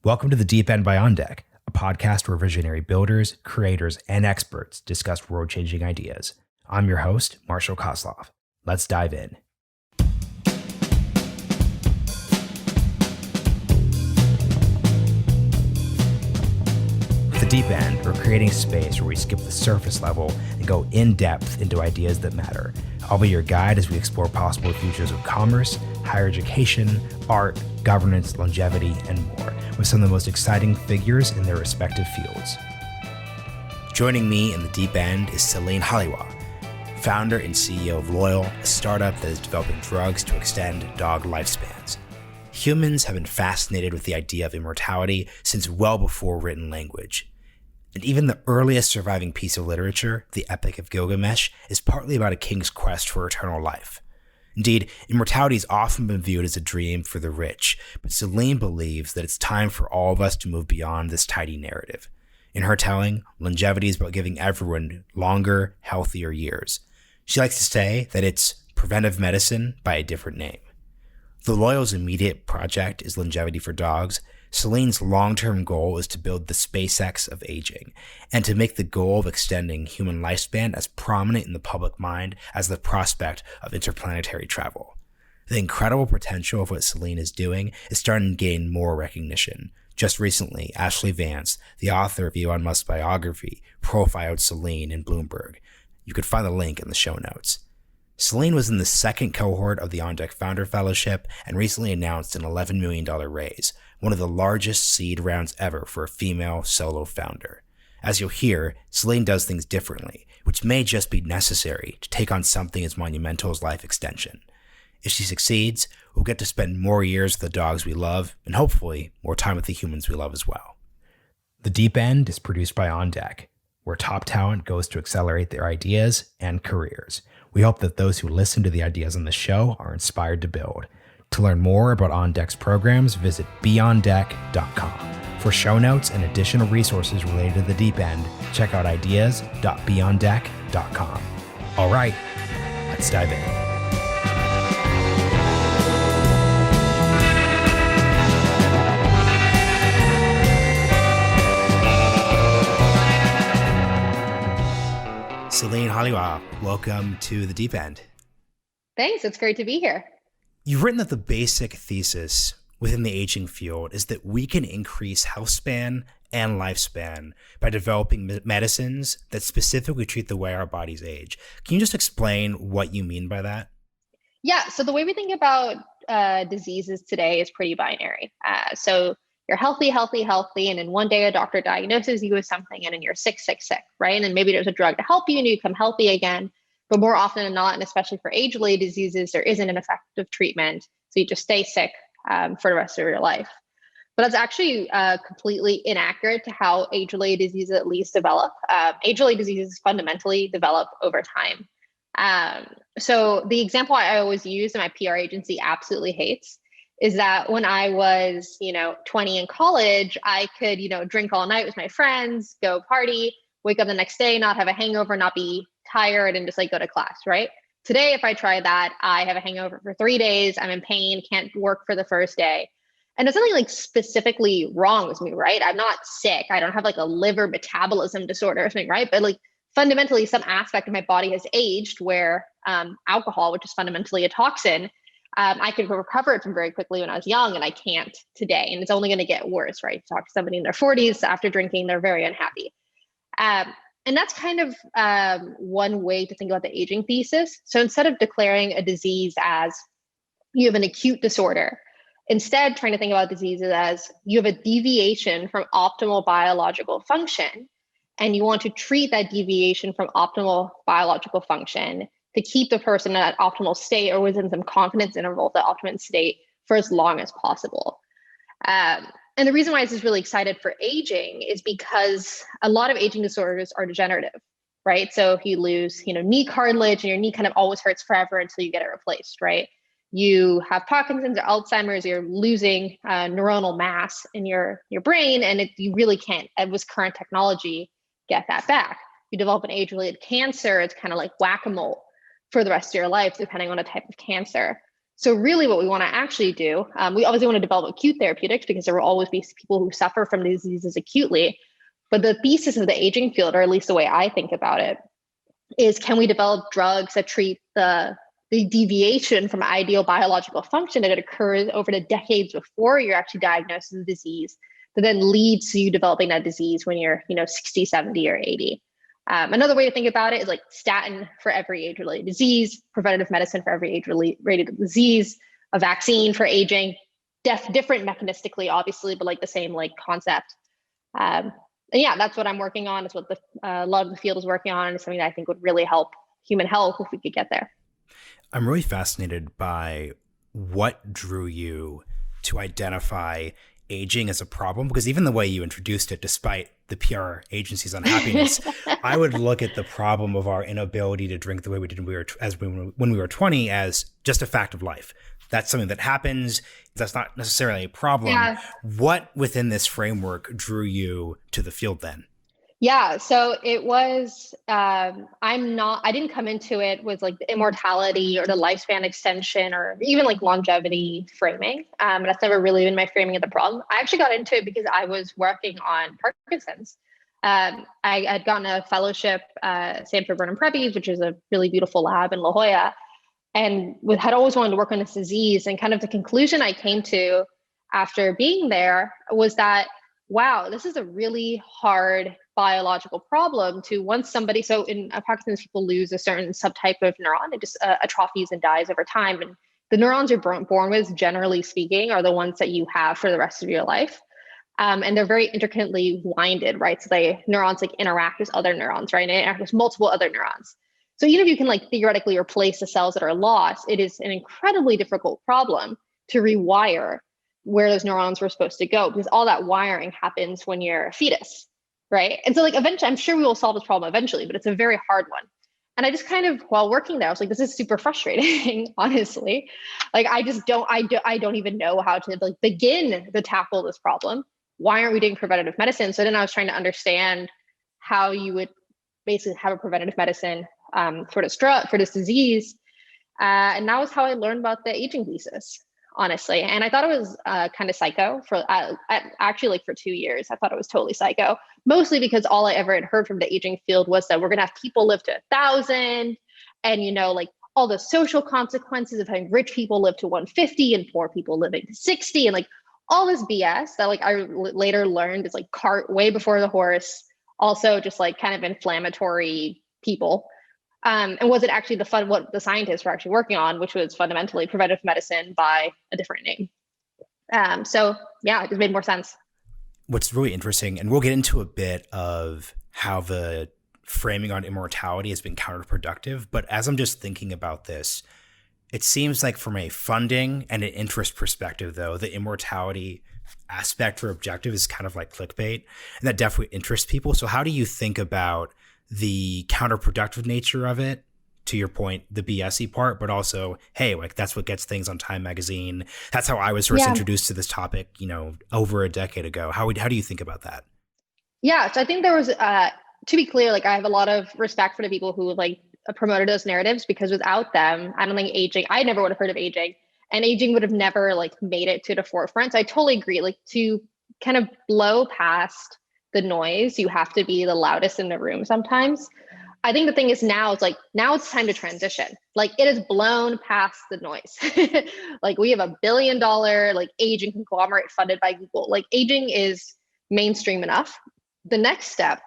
Welcome to the Deep End by On Deck, a podcast where visionary builders, creators, and experts discuss world-changing ideas. I'm your host, Marshall Kozlov. Let's dive in. At the Deep End, we're creating space where we skip the surface level and go in-depth into ideas that matter. I'll be your guide as we explore possible futures of commerce, higher education, art, governance, longevity, and more, with some of the most exciting figures in their respective fields. Joining me in the Deep End is Celine Halioua, founder and CEO of Loyal, a startup that is developing drugs to extend dog lifespans. Humans have been fascinated with the idea of immortality since well before written language. And even the earliest surviving piece of literature, the Epic of Gilgamesh, is partly about a king's quest for eternal life. Indeed, immortality has often been viewed as a dream for the rich, but Celine believes that it's time for all of us to move beyond this tidy narrative. In her telling, longevity is about giving everyone longer, healthier years. She likes to say that it's preventive medicine by a different name. Though Loyal's immediate project is longevity for dogs, Celine's long-term goal is to build the SpaceX of Aging, and to make the goal of extending human lifespan as prominent in the public mind as the prospect of interplanetary travel. The incredible potential of what Celine is doing is starting to gain more recognition. Just recently, Ashley Vance, the author of Elon Musk's biography, profiled Celine in Bloomberg. You could find the link in the show notes. Celine was in the second cohort of the On Deck Founder Fellowship and recently announced an $11 million raise, one of the largest seed rounds ever for a female solo founder. As you'll hear, Celine does things differently, which may just be necessary to take on something as monumental as life extension. If she succeeds, we'll get to spend more years with the dogs we love, and hopefully more time with the humans we love as well. The Deep End is produced by On Deck, where top talent goes to accelerate their ideas and careers. We hope that those who listen to the ideas on the show are inspired to build. To learn more about On Deck's programs, visit beondeck.com. For show notes and additional resources related to the Deep End, check out ideas.beondeck.com. All right, let's dive in. Celine Halioua, welcome to the Deep End. Thanks, it's great to be here. You've written that the basic thesis within the aging field is that we can increase health span and lifespan by developing medicines that specifically treat the way our bodies age. Can you just explain what you mean by that? Yeah, so the way we think about diseases today is pretty binary. So you're healthy, and then one day a doctor diagnoses you with something and then you're sick, right? And maybe there's a drug to help you and you become healthy again. But more often than not, and especially for age-related diseases, there isn't an effective treatment. So you just stay sick for the rest of your life. But that's actually completely inaccurate to how age-related diseases at least develop. Age-related diseases fundamentally develop over time. So the example I always use and my PR agency absolutely hates is that when I was, 20 in college, I could, drink all night with my friends, go party, wake up the next day, not have a hangover, not be tired, and just go to class, right? Today, if I try that, I have a hangover for 3 days, I'm in pain, can't work for the first day. And there's nothing specifically wrong with me, right? I'm not sick. I don't have a liver metabolism disorder or something, right? But fundamentally, some aspect of my body has aged where alcohol, which is fundamentally a toxin, I could recover it from very quickly when I was young, and I can't today. And it's only going to get worse, right? Talk to somebody in their 40s after drinking, they're very unhappy. And that's kind of one way to think about the aging thesis. So instead of declaring a disease as you have an acute disorder, instead trying to think about diseases as you have a deviation from optimal biological function, and you want to treat that deviation from optimal biological function to keep the person in that optimal state or within some confidence interval, the optimal state, for as long as possible. And the reason why this is really excited for aging is because a lot of aging disorders are degenerative, right? So if you lose, knee cartilage and your knee kind of always hurts forever until you get it replaced, right? You have Parkinson's or Alzheimer's, you're losing neuronal mass in your brain, and you really can't, with current technology, get that back. You develop an age-related cancer, it's kind of like whack-a-mole for the rest of your life, depending on the type of cancer. So really what we want to actually do, we obviously want to develop acute therapeutics because there will always be people who suffer from diseases acutely. But the thesis of the aging field, or at least the way I think about it, is can we develop drugs that treat the deviation from ideal biological function that occurs over the decades before you're actually diagnosed with a disease that then leads to you developing that disease when you're 60, 70, or 80. Another way to think about it is like statin for every age-related disease, preventative medicine for every age-related disease, a vaccine for aging, different mechanistically, obviously, but like the same like concept. And yeah, that's what I'm working on. It's what a lot of the field is working on. And it's something that I think would really help human health if we could get there. I'm really fascinated by what drew you to identify aging as a problem, because even the way you introduced it, despite the PR agency's unhappiness, I would look at the problem of our inability to drink the way we did when we were 20 as just a fact of life. That's something that happens. That's not necessarily a problem. Yeah. What within this framework drew you to the field then? Yeah, so it was, I didn't come into it with like the immortality or the lifespan extension or even like longevity framing. And that's never really been my framing of the problem. I actually got into it because I was working on Parkinson's. I had gotten a fellowship at Sanford Burnham Preppies, which is a really beautiful lab in La Jolla, and had always wanted to work on this disease. And kind of the conclusion I came to after being there was that, wow, this is a really hard biological problem to once somebody, so in Parkinson's, people lose a certain subtype of neuron. It just atrophies and dies over time. And the neurons you're born with, generally speaking, are the ones that you have for the rest of your life. And they're very intricately winded, right? So neurons like interact with other neurons, right? And they interact with multiple other neurons. So even if you can like theoretically replace the cells that are lost, it is an incredibly difficult problem to rewire where those neurons were supposed to go, because all that wiring happens when you're a fetus, right? And so like eventually, I'm sure we will solve this problem eventually, but it's a very hard one. And I just kind of, while working there, I was like, this is super frustrating, honestly. Like, I don't even know how to like begin to tackle this problem. Why aren't we doing preventative medicine? So then I was trying to understand how you would basically have a preventative medicine for this disease. And that was how I learned about the aging thesis, honestly. And I thought it was kind of psycho for actually like for 2 years. I thought it was totally psycho, mostly because all I ever had heard from the aging field was that we're going to have people live to 1,000 and, like all the social consequences of having rich people live to 150 and poor people living to 60 and like all this BS that like I later learned is like cart way before the horse. Also just like kind of inflammatory people. And was it actually what the scientists were actually working on, which was fundamentally preventive medicine by a different name. So yeah, it just made more sense. What's really interesting, and we'll get into a bit of how the framing on immortality has been counterproductive, but as I'm just thinking about this, it seems like from a funding and an interest perspective, though, the immortality aspect or objective is kind of like clickbait, and that definitely interests people. So how do you think about the counterproductive nature of it, to your point, the BSE part, but also, hey, like that's what gets things on Time Magazine. That's how I was first introduced to this topic, over a decade ago. How do you think about that? Yeah, so I think there was, to be clear, like I have a lot of respect for the people who like promoted those narratives, because without them, I don't think I never would have heard of aging, and aging would have never like made it to the forefront. So I totally agree. Like to kind of blow past the noise, you have to be the loudest in the room sometimes. I think the thing is now it's time to transition. Like it has blown past the noise. Like we have $1 billion like aging conglomerate funded by Google. Like aging is mainstream enough. The next step,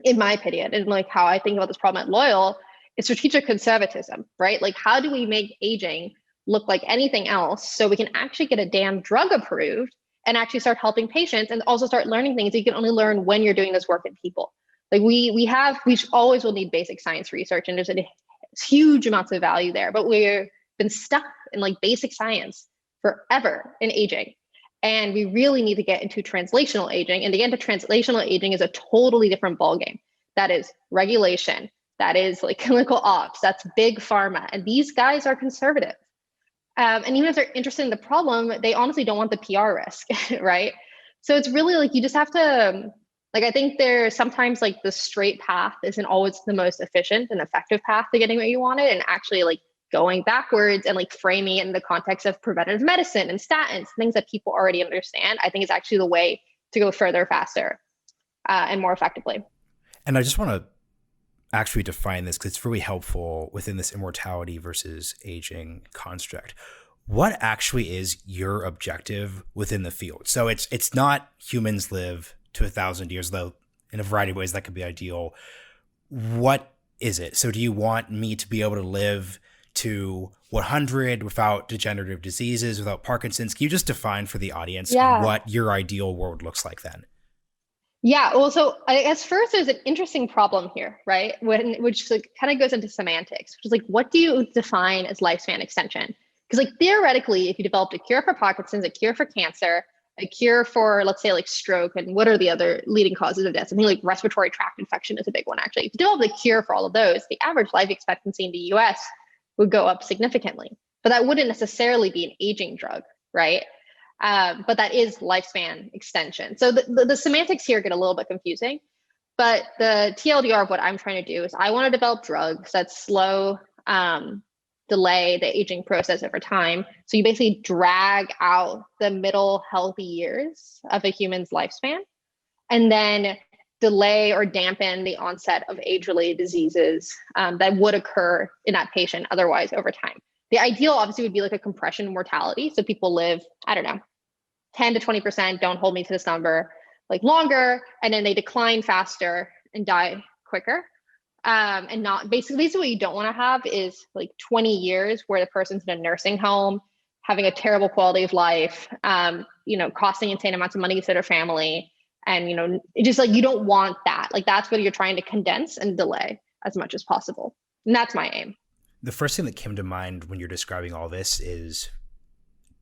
in my opinion, and like how I think about this problem at Loyal, is strategic conservatism, right? Like how do we make aging look like anything else so we can actually get a damn drug approved and actually start helping patients, and also start learning things that you can only learn when you're doing this work in people. Like we always will need basic science research, and there's a huge amounts of value there, but we've been stuck in like basic science forever in aging. And we really need to get into translational aging. And to get into translational aging is a totally different ballgame. That is regulation. That is like clinical ops. That's big pharma. And these guys are conservative. And even if they're interested in the problem, they honestly don't want the PR risk, right? So it's really like you just have to, like, I think there's sometimes like the straight path isn't always the most efficient and effective path to getting what you wanted. And actually like going backwards and like framing it in the context of preventative medicine and statins, things that people already understand, I think is actually the way to go further, faster, and more effectively. And I just want to actually define this because it's really helpful within this immortality versus aging construct. What actually is your objective within the field? So it's not humans live to 1,000 years, though in a variety of ways that could be ideal. What is it? So do you want me to be able to live to 100 without degenerative diseases, without Parkinson's? Can you just define for the audience what your ideal world looks like then? Yeah, well, so I guess first there's an interesting problem here, right? Which like kind of goes into semantics, which is like, what do you define as lifespan extension? Because like theoretically, if you developed a cure for Parkinson's, a cure for cancer, a cure for, let's say, like stroke, and what are the other leading causes of death? Something like respiratory tract infection is a big one, actually. If you develop a cure for all of those, the average life expectancy in the US would go up significantly. But that wouldn't necessarily be an aging drug, right? But that is lifespan extension. So the semantics here get a little bit confusing, but the TLDR of what I'm trying to do is I want to develop drugs that slow, delay the aging process over time. So you basically drag out the middle healthy years of a human's lifespan, and then delay or dampen the onset of age-related diseases that would occur in that patient otherwise over time. The ideal obviously would be like a compression mortality. So people live, I don't know, 10 to 20%, don't hold me to this number, like longer, and then they decline faster and die quicker. And not basically what you don't want to have is like 20 years where the person's in a nursing home, having a terrible quality of life, costing insane amounts of money to their family. And, just like, you don't want that. Like, that's what you're trying to condense and delay as much as possible. And that's my aim. The first thing that came to mind when you're describing all this is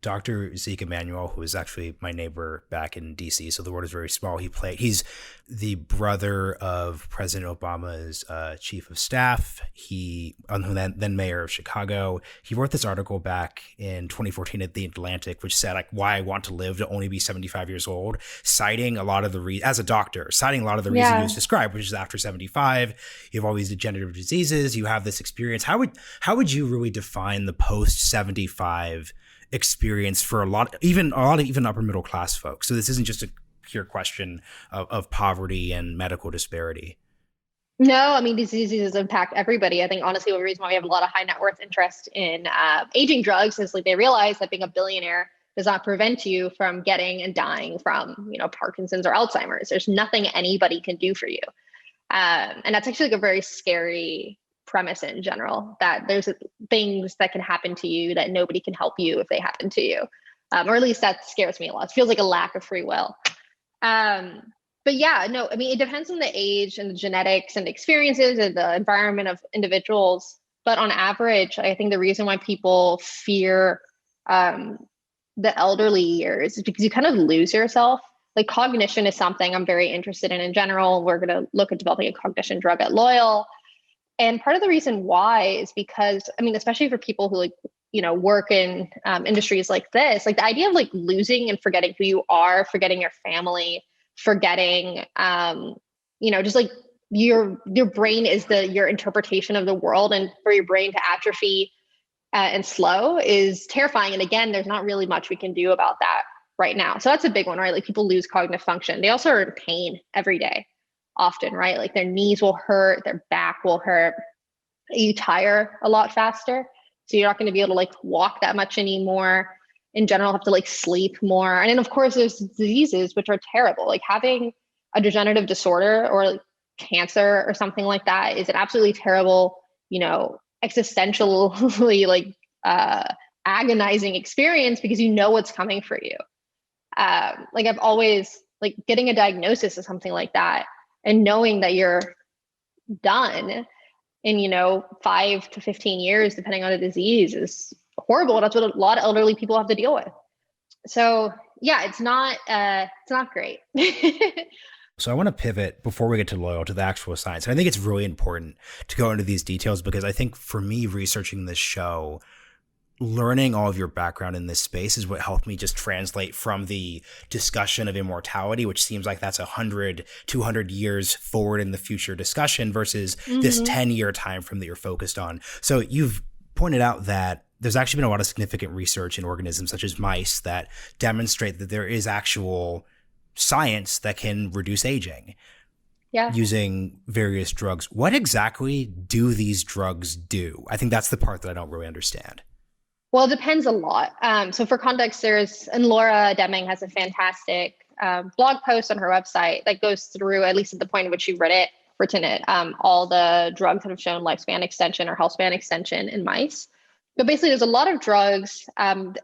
Dr. Zeke Emanuel, who is actually my neighbor back in DC, so the world is very small. He's the brother of President Obama's chief of staff. Then mayor of Chicago. He wrote this article back in 2014 at The Atlantic, which said like why I want to live to only be 75 years old, citing a lot of the as a doctor, citing a lot of the reasons you just described, which is after 75, you have all these degenerative diseases, you have this experience. How would you really define the post 75 experience for a lot of even upper middle class folks? So this isn't just a pure question of poverty and medical disparity. No, I mean, these diseases impact everybody. I think honestly, the reason why we have a lot of high net worth interest in aging drugs is like they realize that being a billionaire does not prevent you from getting and dying from, Parkinson's or Alzheimer's. There's nothing anybody can do for you. And that's actually like a very scary premise in general, that there's things that can happen to you that nobody can help you if they happen to you. Or at least that scares me a lot. It feels like a lack of free will. But yeah, no, I mean, it depends on the age and the genetics and the experiences and the environment of individuals. But on average, I think the reason why people fear the elderly years is because you kind of lose yourself. Like cognition is something I'm very interested in general. We're going to look at developing a cognition drug at Loyal. And part of the reason why is because, I mean, especially for people who work in industries like this, like the idea of like losing and forgetting who you are, forgetting your family, forgetting, just like your brain is your interpretation of the world, and for your brain to atrophy and slow is terrifying. And again, there's not really much we can do about that right now. So that's a big one, right? Like people lose cognitive function. They also are in pain every day. Often, right? Like their knees will hurt, their back will hurt. You tire a lot faster. So you're not going to be able to like walk that much anymore. In general, have to like sleep more. And then of course there's diseases which are terrible. Like having a degenerative disorder or like cancer or something like that is an absolutely terrible, existentially like agonizing experience because you know what's coming for you. Like I've always like getting a diagnosis of something like that and knowing that you're done in, 5 to 15 years, depending on the disease, is horrible. That's what a lot of elderly people have to deal with. So yeah, it's not great. So I want to pivot before we get to Loyal to the actual science. And I think it's really important to go into these details because I think for me, researching this show, learning all of your background in this space is what helped me just translate from the discussion of immortality, which seems like that's 100, 200 years forward in the future discussion versus this 10-year time frame that you're focused on. So you've pointed out that there's actually been a lot of significant research in organisms such as mice that demonstrate that there is actual science that can reduce aging using various drugs. What exactly do these drugs do? I think that's the part that I don't really understand. Well, it depends a lot. So for context, and Laura Deming has a fantastic blog post on her website that goes through, at least at the point at which she written it, all the drugs that have shown lifespan extension or health span extension in mice. But basically, there's a lot of drugs,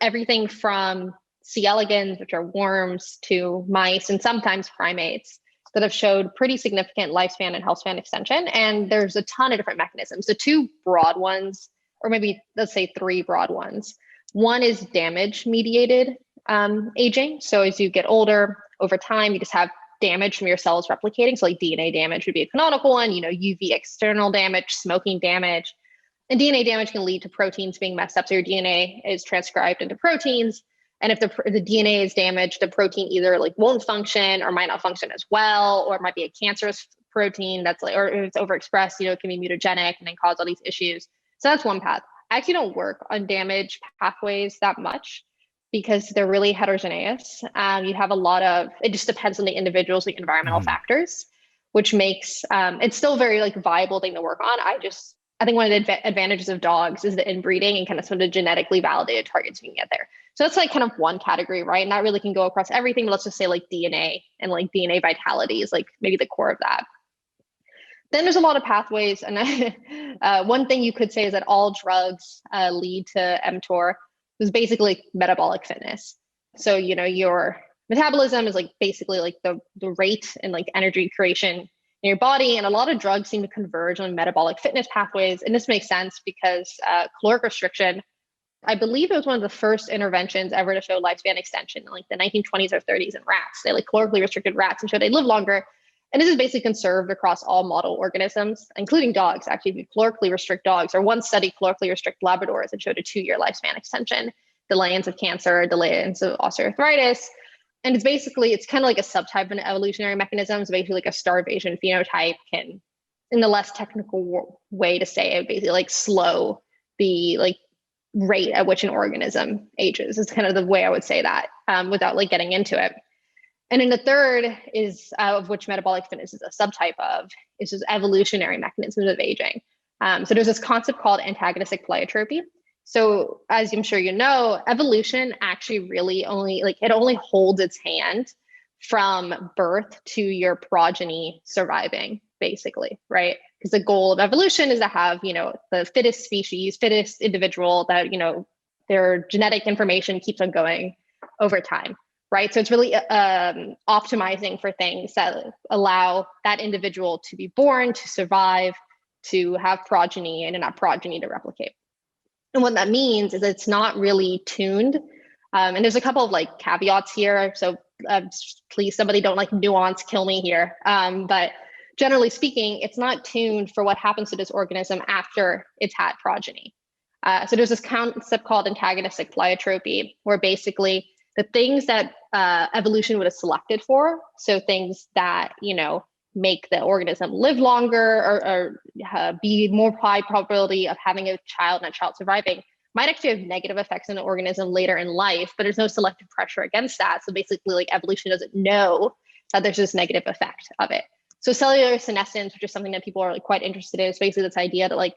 everything from C. elegans, which are worms, to mice and sometimes primates, that have showed pretty significant lifespan and health span extension. And there's a ton of different mechanisms. The two broad ones, or maybe let's say three broad ones. One is damage mediated aging. So as you get older, over time, you just have damage from your cells replicating. So like DNA damage would be a canonical one, UV external damage, smoking damage. And DNA damage can lead to proteins being messed up. So your DNA is transcribed into proteins. And if the DNA is damaged, the protein either like won't function or might not function as well, or it might be a cancerous protein that's like, or if it's overexpressed, it can be mutagenic and then cause all these issues. So that's one path. I actually don't work on damage pathways that much because they're really heterogeneous. You have a lot of, it just depends on the individual's like environmental factors, which makes it's still a very like viable thing to work on. I think one of the advantages of dogs is the inbreeding and kind of some of the genetically validated targets you can get there. So that's like kind of one category, right? And that really can go across everything, but let's just say like DNA and like DNA vitality is like maybe the core of that. Then there's a lot of pathways. And one thing you could say is that all drugs lead to mTOR, is basically metabolic fitness. So, your metabolism is like basically like the rate and like energy creation in your body. And a lot of drugs seem to converge on metabolic fitness pathways. And this makes sense because caloric restriction, I believe it was one of the first interventions ever to show lifespan extension in like the 1920s or 30s in rats. They like calorically restricted rats and showed they live longer. And this is basically conserved across all model organisms, including dogs. Actually, if you calorically restrict dogs, or one study calorically restrict Labradors and showed a 2-year lifespan extension, delayance of cancer, delayance of osteoarthritis. And it's kind of like a subtype of an evolutionary mechanism. It's basically like a starvation phenotype can, in the less technical way to say it, basically like slow the like rate at which an organism ages. It's kind of the way I would say that without like getting into it. And then the third is of which metabolic fitness is a subtype of, is just evolutionary mechanisms of aging. So there's this concept called antagonistic pleiotropy. So as I'm sure you know, evolution actually really only holds its hand from birth to your progeny surviving, basically, right? Because the goal of evolution is to have, the fittest species, fittest individual that, their genetic information keeps on going over time. Right. So it's really optimizing for things that allow that individual to be born, to survive, to have progeny, and that progeny to replicate. And what that means is it's not really tuned. And there's a couple of like caveats here. So please, somebody don't like nuance, kill me here. But generally speaking, it's not tuned for what happens to this organism after it's had progeny. So there's this concept called antagonistic pleiotropy, where basically the things that evolution would have selected for, so things that, make the organism live longer or be more high probability of having a child and a child surviving, might actually have negative effects on the organism later in life, but there's no selective pressure against that. So basically, like evolution doesn't know that there's this negative effect of it. So cellular senescence, which is something that people are like quite interested in, is basically this idea that like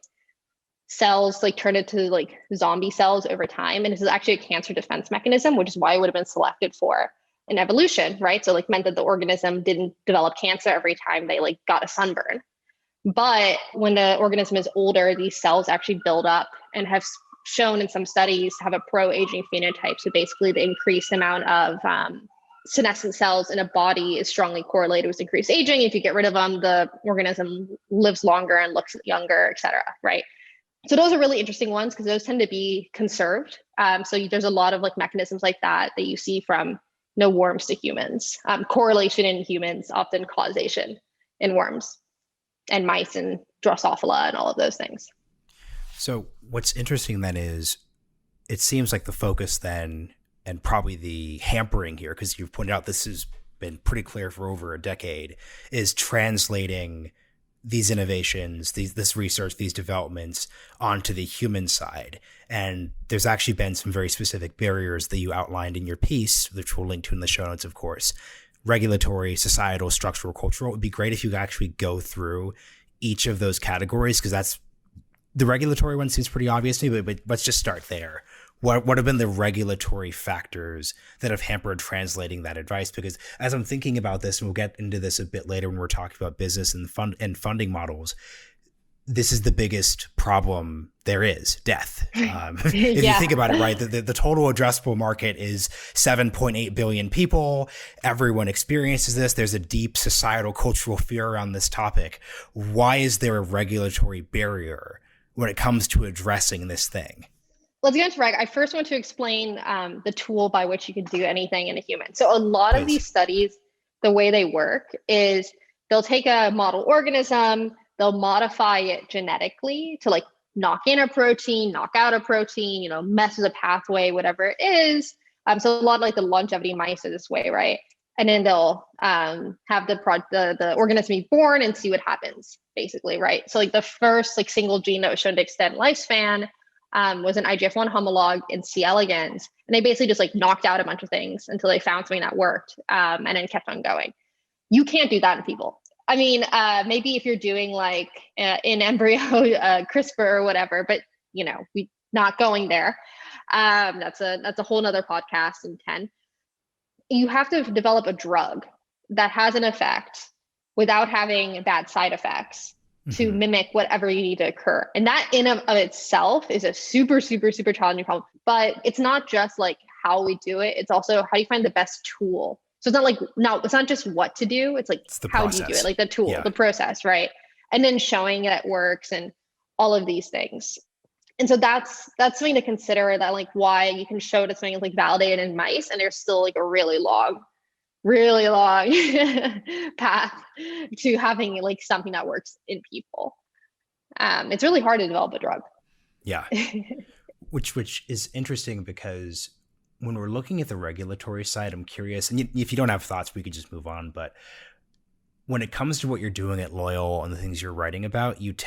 cells like turn into like zombie cells over time. And this is actually a cancer defense mechanism, which is why it would have been selected for in evolution, right? So like meant that the organism didn't develop cancer every time they like got a sunburn. But when the organism is older, these cells actually build up and have shown in some studies to have a pro-aging phenotype. So basically the increased amount of senescent cells in a body is strongly correlated with increased aging. If you get rid of them, the organism lives longer and looks younger, et cetera, right? So those are really interesting ones because those tend to be conserved. So there's a lot of like mechanisms like that you see from worms to humans. Correlation in humans, often causation in worms and mice and Drosophila and all of those things. So what's interesting then is it seems like the focus then, and probably the hampering here, because you've pointed out this has been pretty clear for over a decade, is translating these innovations, this research, these developments onto the human side. And there's actually been some very specific barriers that you outlined in your piece, which we'll link to in the show notes, of course. Regulatory, societal, structural, cultural. It would be great if you could actually go through each of those categories, because that's the regulatory one seems pretty obvious to me, but let's just start there. What have been the regulatory factors that have hampered translating that advice? Because as I'm thinking about this, and we'll get into this a bit later when we're talking about business and funding models, this is the biggest problem there is: death. If you think about it, right, the total addressable market is 7.8 billion people. Everyone experiences this. There's a deep societal, cultural fear around this topic. Why is there a regulatory barrier when it comes to addressing this thing? Let's get into reg. I first want to explain the tool by which you can do anything in a human. So a lot of these studies, the way they work is they'll take a model organism, they'll modify it genetically to like knock in a protein, knock out a protein, you know, mess with a pathway, whatever it is. So a lot like the longevity mice are this way, right? And then they'll have the organism be born and see what happens, basically, right? So like the first like single gene that was shown to extend lifespan was an IGF-1 homolog in C. elegans. And they basically just like knocked out a bunch of things until they found something that worked and then kept on going. You can't do that in people. I mean, maybe if you're doing like in embryo CRISPR or whatever, but you know, we not going there. That's a whole nother podcast in 10. You have to develop a drug that has an effect without having bad side effects to mimic whatever you need to occur. And that in of itself is a super, super, super challenging problem. But it's not just like how we do it. It's also how you find the best tool. So it's not like, no, it's not just what to do. It's like, how do you do it? Like the tool, the process, right? And then showing it works and all of these things. And so that's something to consider, that like why you can show that something is like validated in mice and there's still like a really long path to having like something that works in people. It's really hard to develop a drug. Yeah. which is interesting, because when we're looking at the regulatory side, I'm curious, and if you don't have thoughts, we could just move on. But when it comes to what you're doing at Loyal and the things you're writing about, you've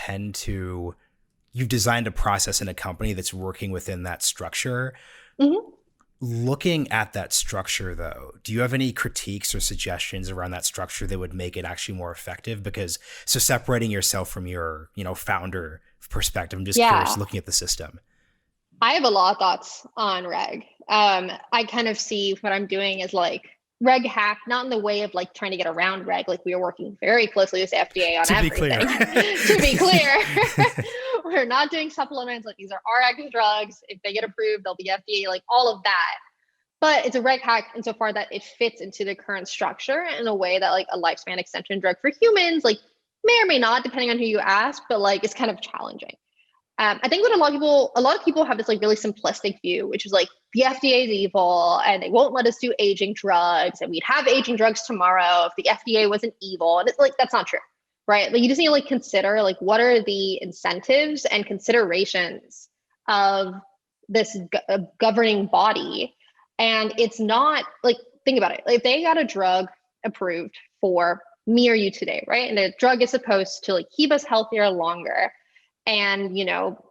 designed a process in a company that's working within that structure. Mm-hmm. Looking at that structure, though, do you have any critiques or suggestions around that structure that would make it actually more effective? Because so separating yourself from your, founder perspective, I'm just curious looking at the system. I have a lot of thoughts on reg. I kind of see what I'm doing as like reg hack, not in the way of like trying to get around reg. Like we are working very closely with the FDA on everything. To be clear, we're not doing supplements. Like these are our active drugs. If they get approved, they'll be FDA, like all of that. But it's a reg hack insofar that it fits into the current structure in a way that like a lifespan extension drug for humans, like may or may not, depending on who you ask, but like it's kind of challenging. I think that a lot of people have this like really simplistic view, which is like the FDA is evil and they won't let us do aging drugs, and we'd have aging drugs tomorrow if the FDA wasn't evil. And it's like, that's not true, right? Like you just need to like consider like what are the incentives and considerations of this governing body. And it's not like, think about it. Like, if they got a drug approved for me or you today, right? And the drug is supposed to like keep us healthier longer and,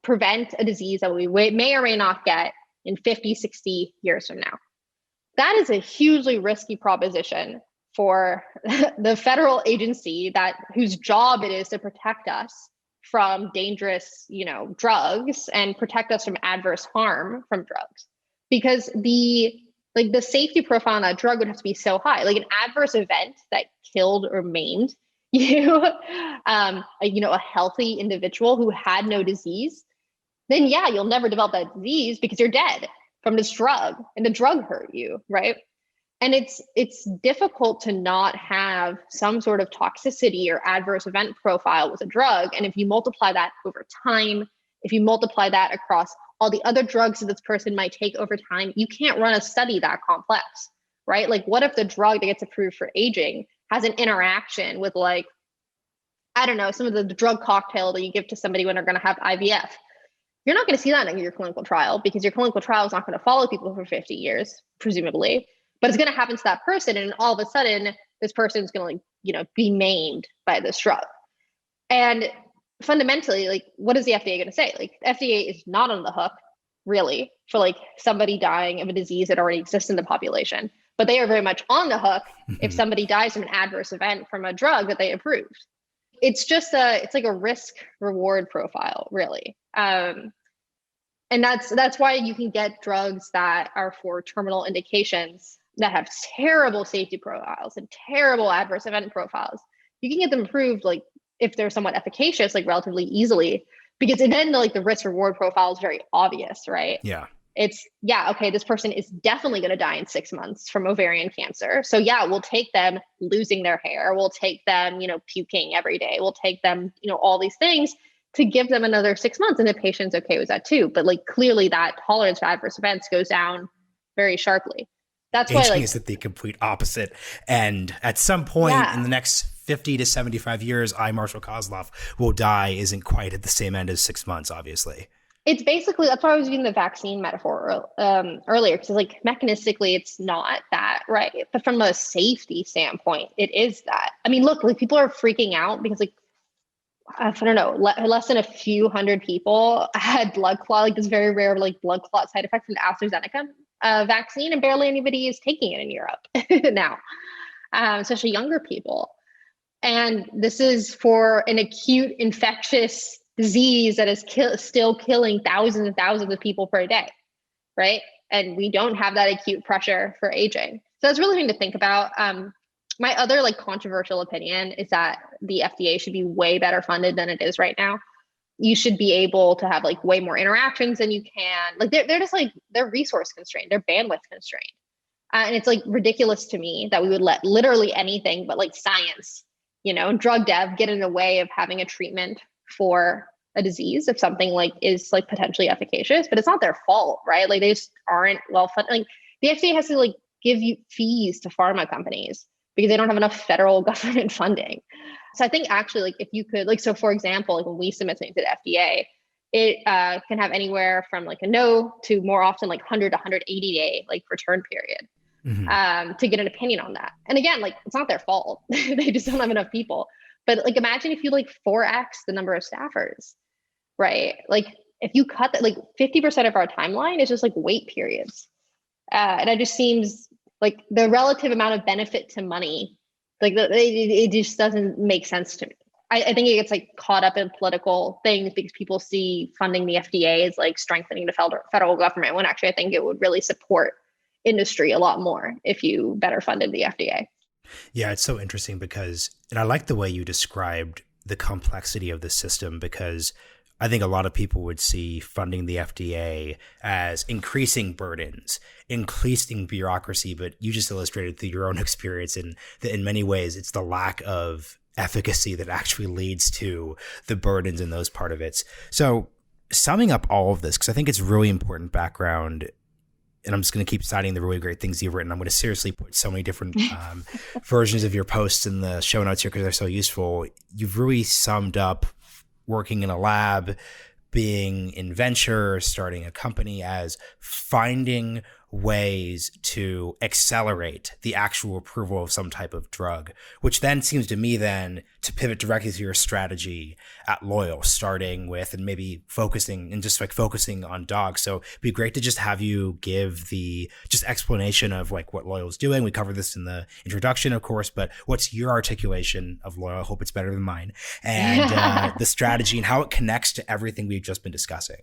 prevent a disease that we may or may not get in 50, 60 years from now. That is a hugely risky proposition for the federal agency whose job it is to protect us from dangerous, drugs and protect us from adverse harm from drugs. Because the safety profile on that drug would have to be so high. Like an adverse event that killed or maimed a healthy individual who had no disease, then you'll never develop that disease because you're dead from this drug and the drug hurt you, right? And it's difficult to not have some sort of toxicity or adverse event profile with a drug. And if you multiply that over time, if you multiply that across all the other drugs that this person might take over time, you can't run a study that complex, right? Like what if the drug that gets approved for aging has an interaction with like, I don't know, some of the drug cocktail that you give to somebody when they're going to have IVF? You're not going to see that in your clinical trial because your clinical trial is not going to follow people for 50 years, presumably, but it's going to happen to that person. And all of a sudden, this person's going to be maimed by this drug. And fundamentally, like, what is the FDA going to say? Like, the FDA is not on the hook, really, for like somebody dying of a disease that already exists in the population, but they are very much on the hook if somebody dies from an adverse event from a drug that they approved. It's like a risk reward profile, really. And that's why you can get drugs that are for terminal indications that have terrible safety profiles and terrible adverse event profiles. You can get them approved, like, if they're somewhat efficacious, like, relatively easily, because then like the risk reward profile is very obvious, right? Yeah. It's, yeah, okay, this person is definitely going to die in 6 months from ovarian cancer. So yeah, we'll take them losing their hair. We'll take them, puking every day. We'll take them, all these things to give them another 6 months. And the patient's okay with that too. But like, clearly that tolerance for adverse events goes down very sharply. That's why, Aging like, is the complete opposite. And at some point in the next 50 to 75 years, Marshall Kozlov will die isn't quite at the same end as 6 months, obviously. It's basically, that's why I was using the vaccine metaphor earlier, because like mechanistically it's not that, right? But from a safety standpoint, it is that. I mean, look, like, people are freaking out because, like, I don't know, less than a few hundred people had blood clot, like this very rare like blood clot side effect from the AstraZeneca vaccine, and barely anybody is taking it in Europe now, especially younger people. And this is for an acute infectious disease that is still killing thousands and thousands of people per day, right? And we don't have that acute pressure for aging. So that's really something to think about. My other like controversial opinion is that the FDA should be way better funded than it is right now. You should be able to have like way more interactions than you can. Like, they're just like, they're resource constrained, they're bandwidth constrained. And it's like ridiculous to me that we would let literally anything but like science, drug dev get in the way of having a treatment for a disease if something like is like potentially efficacious. But it's not their fault, right? Like, they just aren't well funded. Like, the FDA has to like give you fees to pharma companies because they don't have enough federal government funding. So I think actually, like, if you could, like, so for example, like when we submit something to the FDA, it can have anywhere from like a no to more often like 100 to 180 day like return period to get an opinion on that. And again, like, it's not their fault. They just don't have enough people. But like, imagine if you like 4x the number of staffers, right? Like, if you cut that, like 50% of our timeline is just like wait periods. And it just seems like the relative amount of benefit to money, like it just doesn't make sense to me. I think it gets like caught up in political things because people see funding the FDA as like strengthening the federal government, when actually I think it would really support industry a lot more if you better funded the FDA. Yeah, it's so interesting because, and I like the way you described the complexity of the system, because I think a lot of people would see funding the FDA as increasing burdens, increasing bureaucracy, but you just illustrated through your own experience in many ways, it's the lack of efficacy that actually leads to the burdens in those part of it. So summing up all of this, because I think it's really important background, and I'm just going to keep citing the really great things you've written. I'm going to seriously put so many different versions of your posts in the show notes here because they're so useful. You've really summed up working in a lab, being in venture, starting a company, as finding ways to accelerate the actual approval of some type of drug, which then seems to me then to pivot directly to your strategy at Loyal, starting with and maybe focusing on dogs. So it'd be great to just have you give the just explanation of like what Loyal's doing. We covered this in the introduction, of course, but what's your articulation of Loyal? I hope it's better than mine. And the strategy and how it connects to everything we've just been discussing.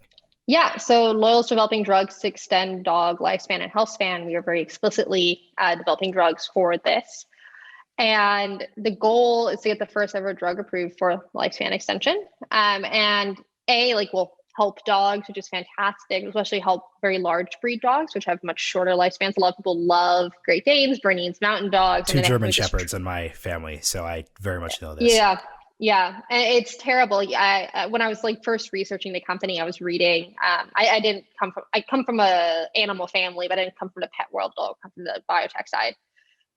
Yeah, so Loyal's developing drugs to extend dog lifespan and health span. We are very explicitly developing drugs for this. And the goal is to get the first ever drug approved for lifespan extension. And we'll help dogs, which is fantastic, especially help very large breed dogs, which have much shorter lifespans. A lot of people love Great Danes, Bernese Mountain Dogs. Two German Shepherds in my family, so I very much know this. Yeah, and it's terrible. When I was like first researching the company, I was reading. I come from a animal family, but I didn't come from the pet world. I come from the biotech side,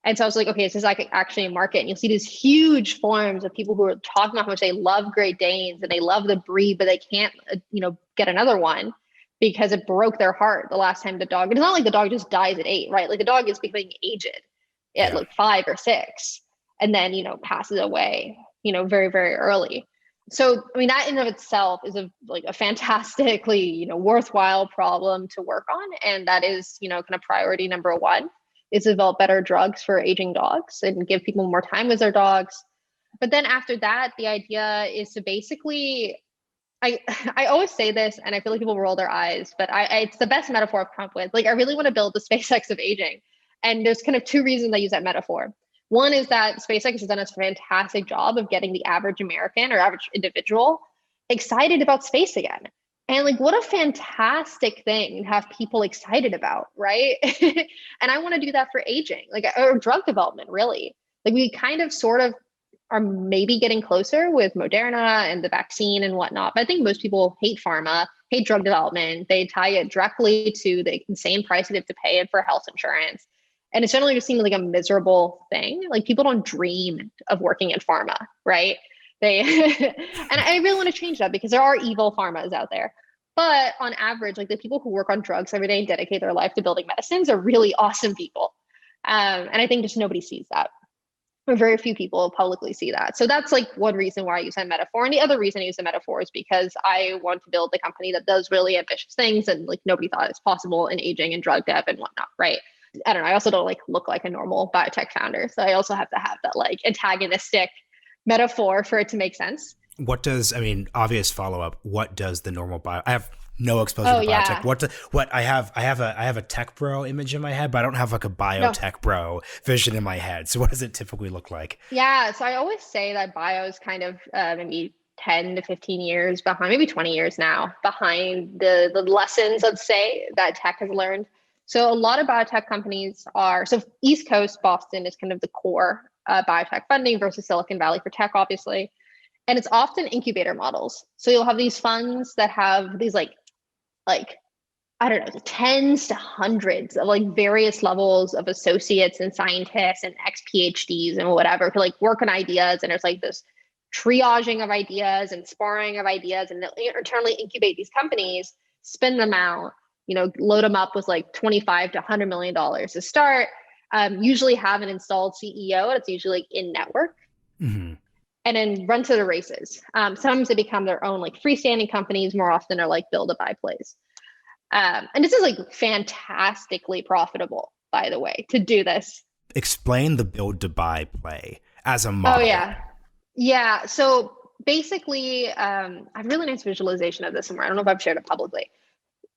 and so I was like, okay, this is like actually a market. And you'll see these huge forums of people who are talking about how much they love Great Danes and they love the breed, but they can't, get another one because it broke their heart the last time the dog. It's not like the dog just dies at 8, right? Like the dog is becoming aged at like 5 or 6, and then passes away very, very early. So, I mean, that in and of itself is a fantastically, worthwhile problem to work on. And that is, kind of priority number one, is to develop better drugs for aging dogs and give people more time with their dogs. But then after that, the idea is to basically, I always say this and I feel like people roll their eyes, but it's the best metaphor I've come up with. Like, I really want to build the SpaceX of aging. And there's kind of two reasons I use that metaphor. One is that SpaceX has done a fantastic job of getting the average American or average individual excited about space again. And like, what a fantastic thing to have people excited about, right? And I want to do that for aging, like, or drug development, really. Like, we kind of sort of are maybe getting closer with Moderna and the vaccine and whatnot. But I think most people hate pharma, hate drug development. They tie it directly to the insane price they have to pay for health insurance. And it's generally just seen like a miserable thing. Like, people don't dream of working in pharma, right? They and I really want to change that, because there are evil pharmas out there. But on average, like, the people who work on drugs every day and dedicate their life to building medicines are really awesome people. And I think just nobody sees that. Or very few people publicly see that. So that's like one reason why I use that metaphor. And the other reason I use the metaphor is because I want to build a company that does really ambitious things and like nobody thought it's possible in aging and drug dev and whatnot, right? I don't know. I also don't like look like a normal biotech founder. So I also have to have that like antagonistic metaphor for it to make sense. Obvious follow-up. What does the normal I have no exposure to biotech. Yeah. I have a tech bro image in my head, but I don't have like a biotech bro vision in my head. So what does it typically look like? Yeah. So I always say that bio is kind of maybe 10 to 15 years behind, maybe 20 years now behind the lessons, let's say, that tech has learned. So a lot of biotech companies so East Coast, Boston is kind of the core biotech funding versus Silicon Valley for tech, obviously. And it's often incubator models. So you'll have these funds that have these like, I don't know, tens to hundreds of like various levels of associates and scientists and ex-PhDs and whatever to like work on ideas. And there's like this triaging of ideas and sparring of ideas, and they'll internally incubate these companies, spin them out, load them up with like $25 to $100 million to start, usually have an installed CEO that's usually like in network, and then run to the races. Sometimes they become their own like freestanding companies. More often they're like build to buy plays. And this is like fantastically profitable, by the way, to do this. Explain the build to buy play as a model. Oh, yeah. Yeah. So basically, I have a really nice visualization of this somewhere. I don't know if I've shared it publicly.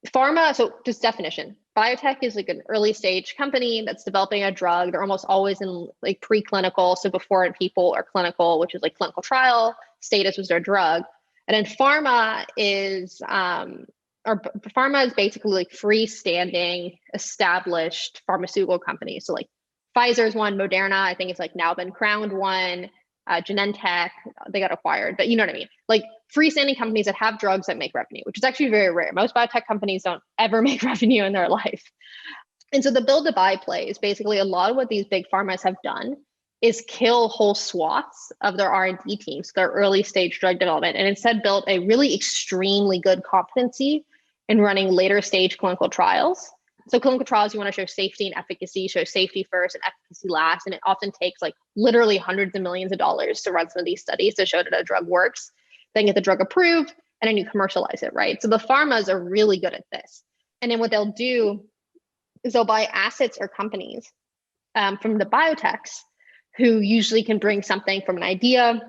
Pharma, so just definition, biotech is like an early stage company that's developing a drug. They're almost always in like preclinical, so before in people, or clinical, which is like clinical trial status was their drug. And then pharma is basically like freestanding, established pharmaceutical companies. So like Pfizer's one, Moderna, I think it's like now been crowned one, Genentech, they got acquired, but you know what I mean? Like freestanding companies that have drugs that make revenue, which is actually very rare. Most biotech companies don't ever make revenue in their life. And so the build to buy play is basically a lot of what these big pharmas have done is kill whole swaths of their R&D teams, their early stage drug development, and instead built a really extremely good competency in running later stage clinical trials. So clinical trials, you want to show safety and efficacy, show safety first and efficacy last. And it often takes like literally hundreds of millions of dollars to run some of these studies to show that a drug works, then get the drug approved, and then you commercialize it, right? So the pharmas are really good at this. And then what they'll do is they'll buy assets or companies from the biotechs who usually can bring something from an idea,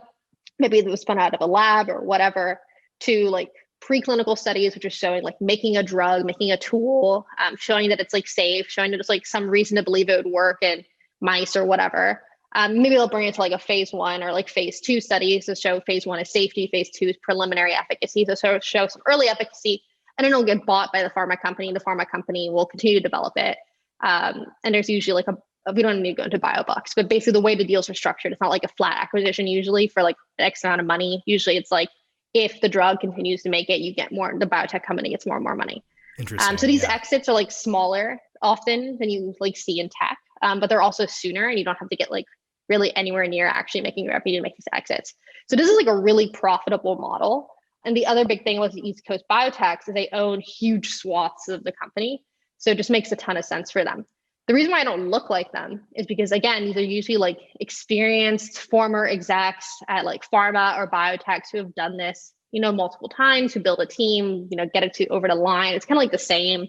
maybe it was spun out of a lab or whatever, to like preclinical studies, which are showing like making a drug, making a tool, showing that it's like safe, showing that it's like some reason to believe it would work in mice or whatever. Maybe they'll bring it to like a phase 1 or like phase 2 studies to show phase 1 is safety, phase 2 is preliminary efficacy, so show some early efficacy, and then it'll get bought by the pharma company. The pharma company will continue to develop it. And there's usually like we don't need to go into biobucks, but basically the way the deals are structured, it's not like a flat acquisition usually for like X amount of money. Usually it's like, if the drug continues to make it, you get more, the biotech company gets more and more money. Interesting. So these exits are like smaller often than you like see in tech, but they're also sooner, and you don't have to get like really anywhere near actually making revenue to make these exits. So this is like a really profitable model. And the other big thing with the East Coast biotechs is they own huge swaths of the company. So it just makes a ton of sense for them. The reason why I don't look like them is because, again, these are usually like experienced former execs at like pharma or biotechs who have done this, multiple times, who build a team, get it over the line. It's kind of like the same,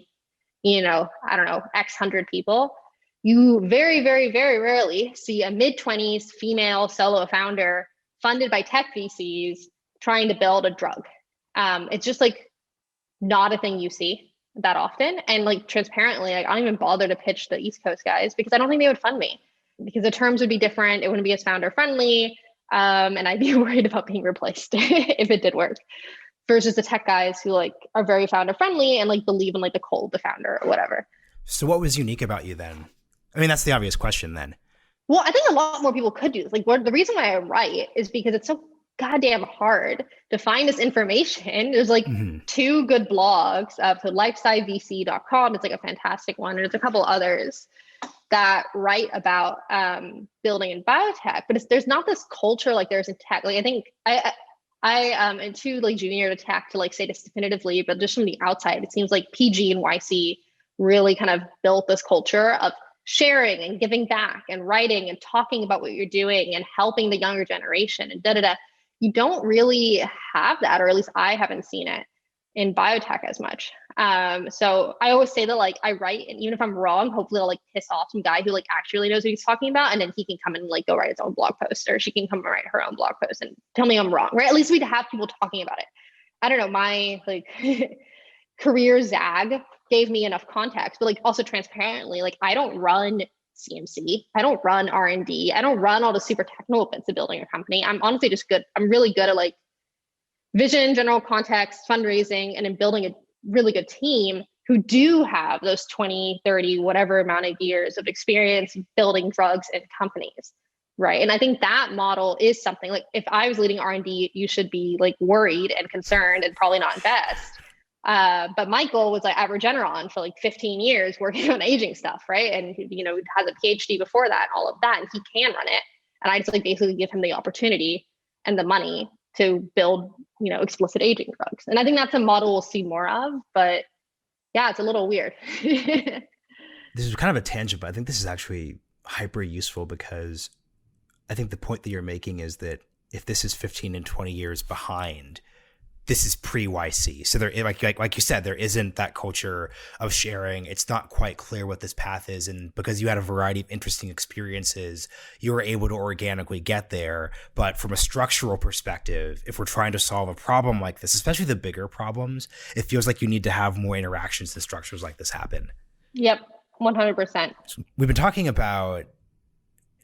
I don't know, X hundred people. You very, very, very rarely see a mid-20s female solo founder funded by tech VCs trying to build a drug. It's just like not a thing you see that often. And like transparently, like, I don't even bother to pitch the East Coast guys because I don't think they would fund me, because the terms would be different. It wouldn't be as founder friendly. And I'd be worried about being replaced if it did work, versus the tech guys who like are very founder friendly and like believe in like the cult of the founder or whatever. So what was unique about you then? I mean, that's the obvious question then. Well, I think a lot more people could do this. Like, the reason why I write is because it's so goddamn hard to find this information. There's like two good blogs. So lifesivevc.com, it's like a fantastic one. And there's a couple others that write about building in biotech, but there's not this culture like there's in tech. Like, I think I am too like junior to tech to like say this definitively, but just from the outside, it seems like PG and YC really kind of built this culture of sharing and giving back and writing and talking about what you're doing and helping the younger generation and da-da-da. You don't really have that, or at least I haven't seen it in biotech as much. So I always say that like I write, and even if I'm wrong, hopefully I'll like piss off some guy who like actually knows what he's talking about, and then he can come and like go write his own blog post, or she can come and write her own blog post and tell me I'm wrong, right? At least we'd have people talking about it. I don't know, my like career zag gave me enough context, but like also transparently, like I don't run CMC, I don't run R&D, I don't run all the super technical bits of building a company. I'm honestly just good. I'm really good at like vision, general context, fundraising, and in building a really good team who do have those 20, 30, whatever amount of years of experience building drugs and companies, right? And I think that model is something like, if I was leading R&D, you should be like worried and concerned and probably not invest. But Michael was like at Regeneron for like 15 years working on aging stuff, right? And has a PhD before that, all of that, and he can run it. And I just like basically give him the opportunity and the money to build, explicit aging drugs. And I think that's a model we'll see more of, but yeah, it's a little weird. This is kind of a tangent, but I think this is actually hyper useful, because I think the point that you're making is that if this is 15 and 20 years behind, this is pre-YC. So there, like you said, there isn't that culture of sharing. It's not quite clear what this path is. And because you had a variety of interesting experiences, you were able to organically get there. But from a structural perspective, if we're trying to solve a problem like this, especially the bigger problems, it feels like you need to have more interactions and structures like this happen. Yep, 100%. So we've been talking about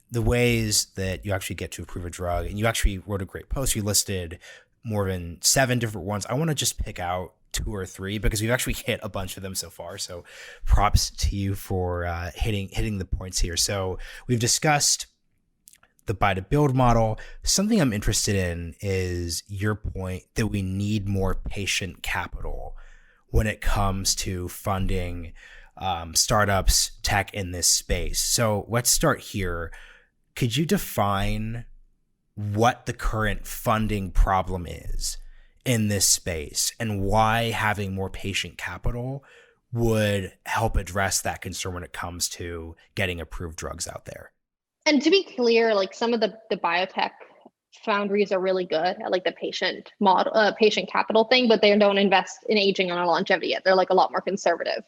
the ways that you actually get to approve a drug, and you actually wrote a great post. You listed more than 7 different ones. I want to just pick out 2 or 3 because we've actually hit a bunch of them so far. So props to you for hitting the points here. So we've discussed the buy to build model. Something I'm interested in is your point that we need more patient capital when it comes to funding startups, tech in this space. So let's start here. Could you define what the current funding problem is in this space and why having more patient capital would help address that concern when it comes to getting approved drugs out there? And to be clear, like some of the biotech foundries are really good at like the patient model, patient capital thing, but they don't invest in aging on a longevity yet. They're like a lot more conservative.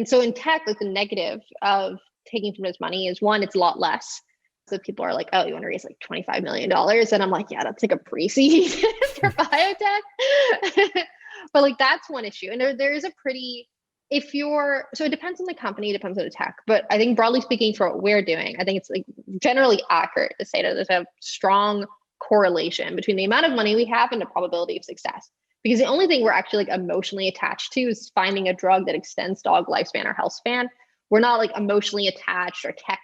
So in tech, like the negative of taking from this money is, one, it's a lot less. So people are like, oh, you want to raise like $25 million? And I'm like, yeah, that's like a pre-seed for biotech. But like, that's one issue. And there is a pretty, so it depends on the company, it depends on the tech. But I think broadly speaking, for what we're doing, I think it's like generally accurate to say that there's a strong correlation between the amount of money we have and the probability of success. Because the only thing we're actually like emotionally attached to is finding a drug that extends dog lifespan or health span. We're not like emotionally attached or tech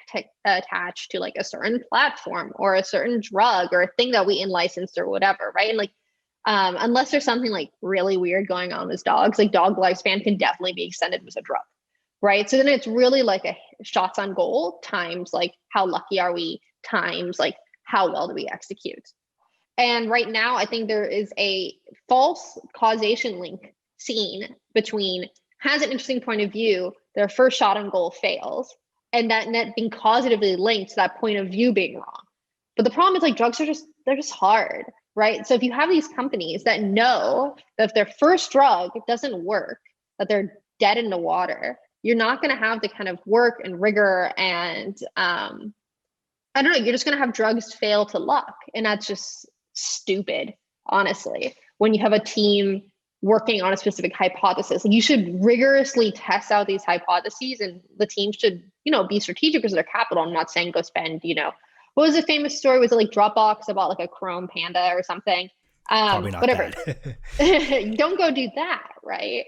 attached to like a certain platform or a certain drug or a thing that we in-licensed or whatever, right? And like, unless there's something like really weird going on with dogs, like dog lifespan can definitely be extended with a drug, right? So then it's really like a shots on goal times like how lucky are we times like how well do we execute. And right now, I think there is a false causation link seen between has an interesting point of view, their first shot on goal fails, and that net being causatively linked to that point of view being wrong. But the problem is like drugs are they're just hard, right? So if you have these companies that know that if their first drug doesn't work, that they're dead in the water, you're not going to have the kind of work and rigor and I don't know, you're just going to have drugs fail to luck. And that's just stupid, honestly. When you have a team working on a specific hypothesis, like you should rigorously test out these hypotheses, and the team should, be strategic because of their capital. I'm not saying go spend, what was the famous story? Was it like Dropbox about like a Chrome Panda or something? Probably not whatever. That. Don't go do that, right?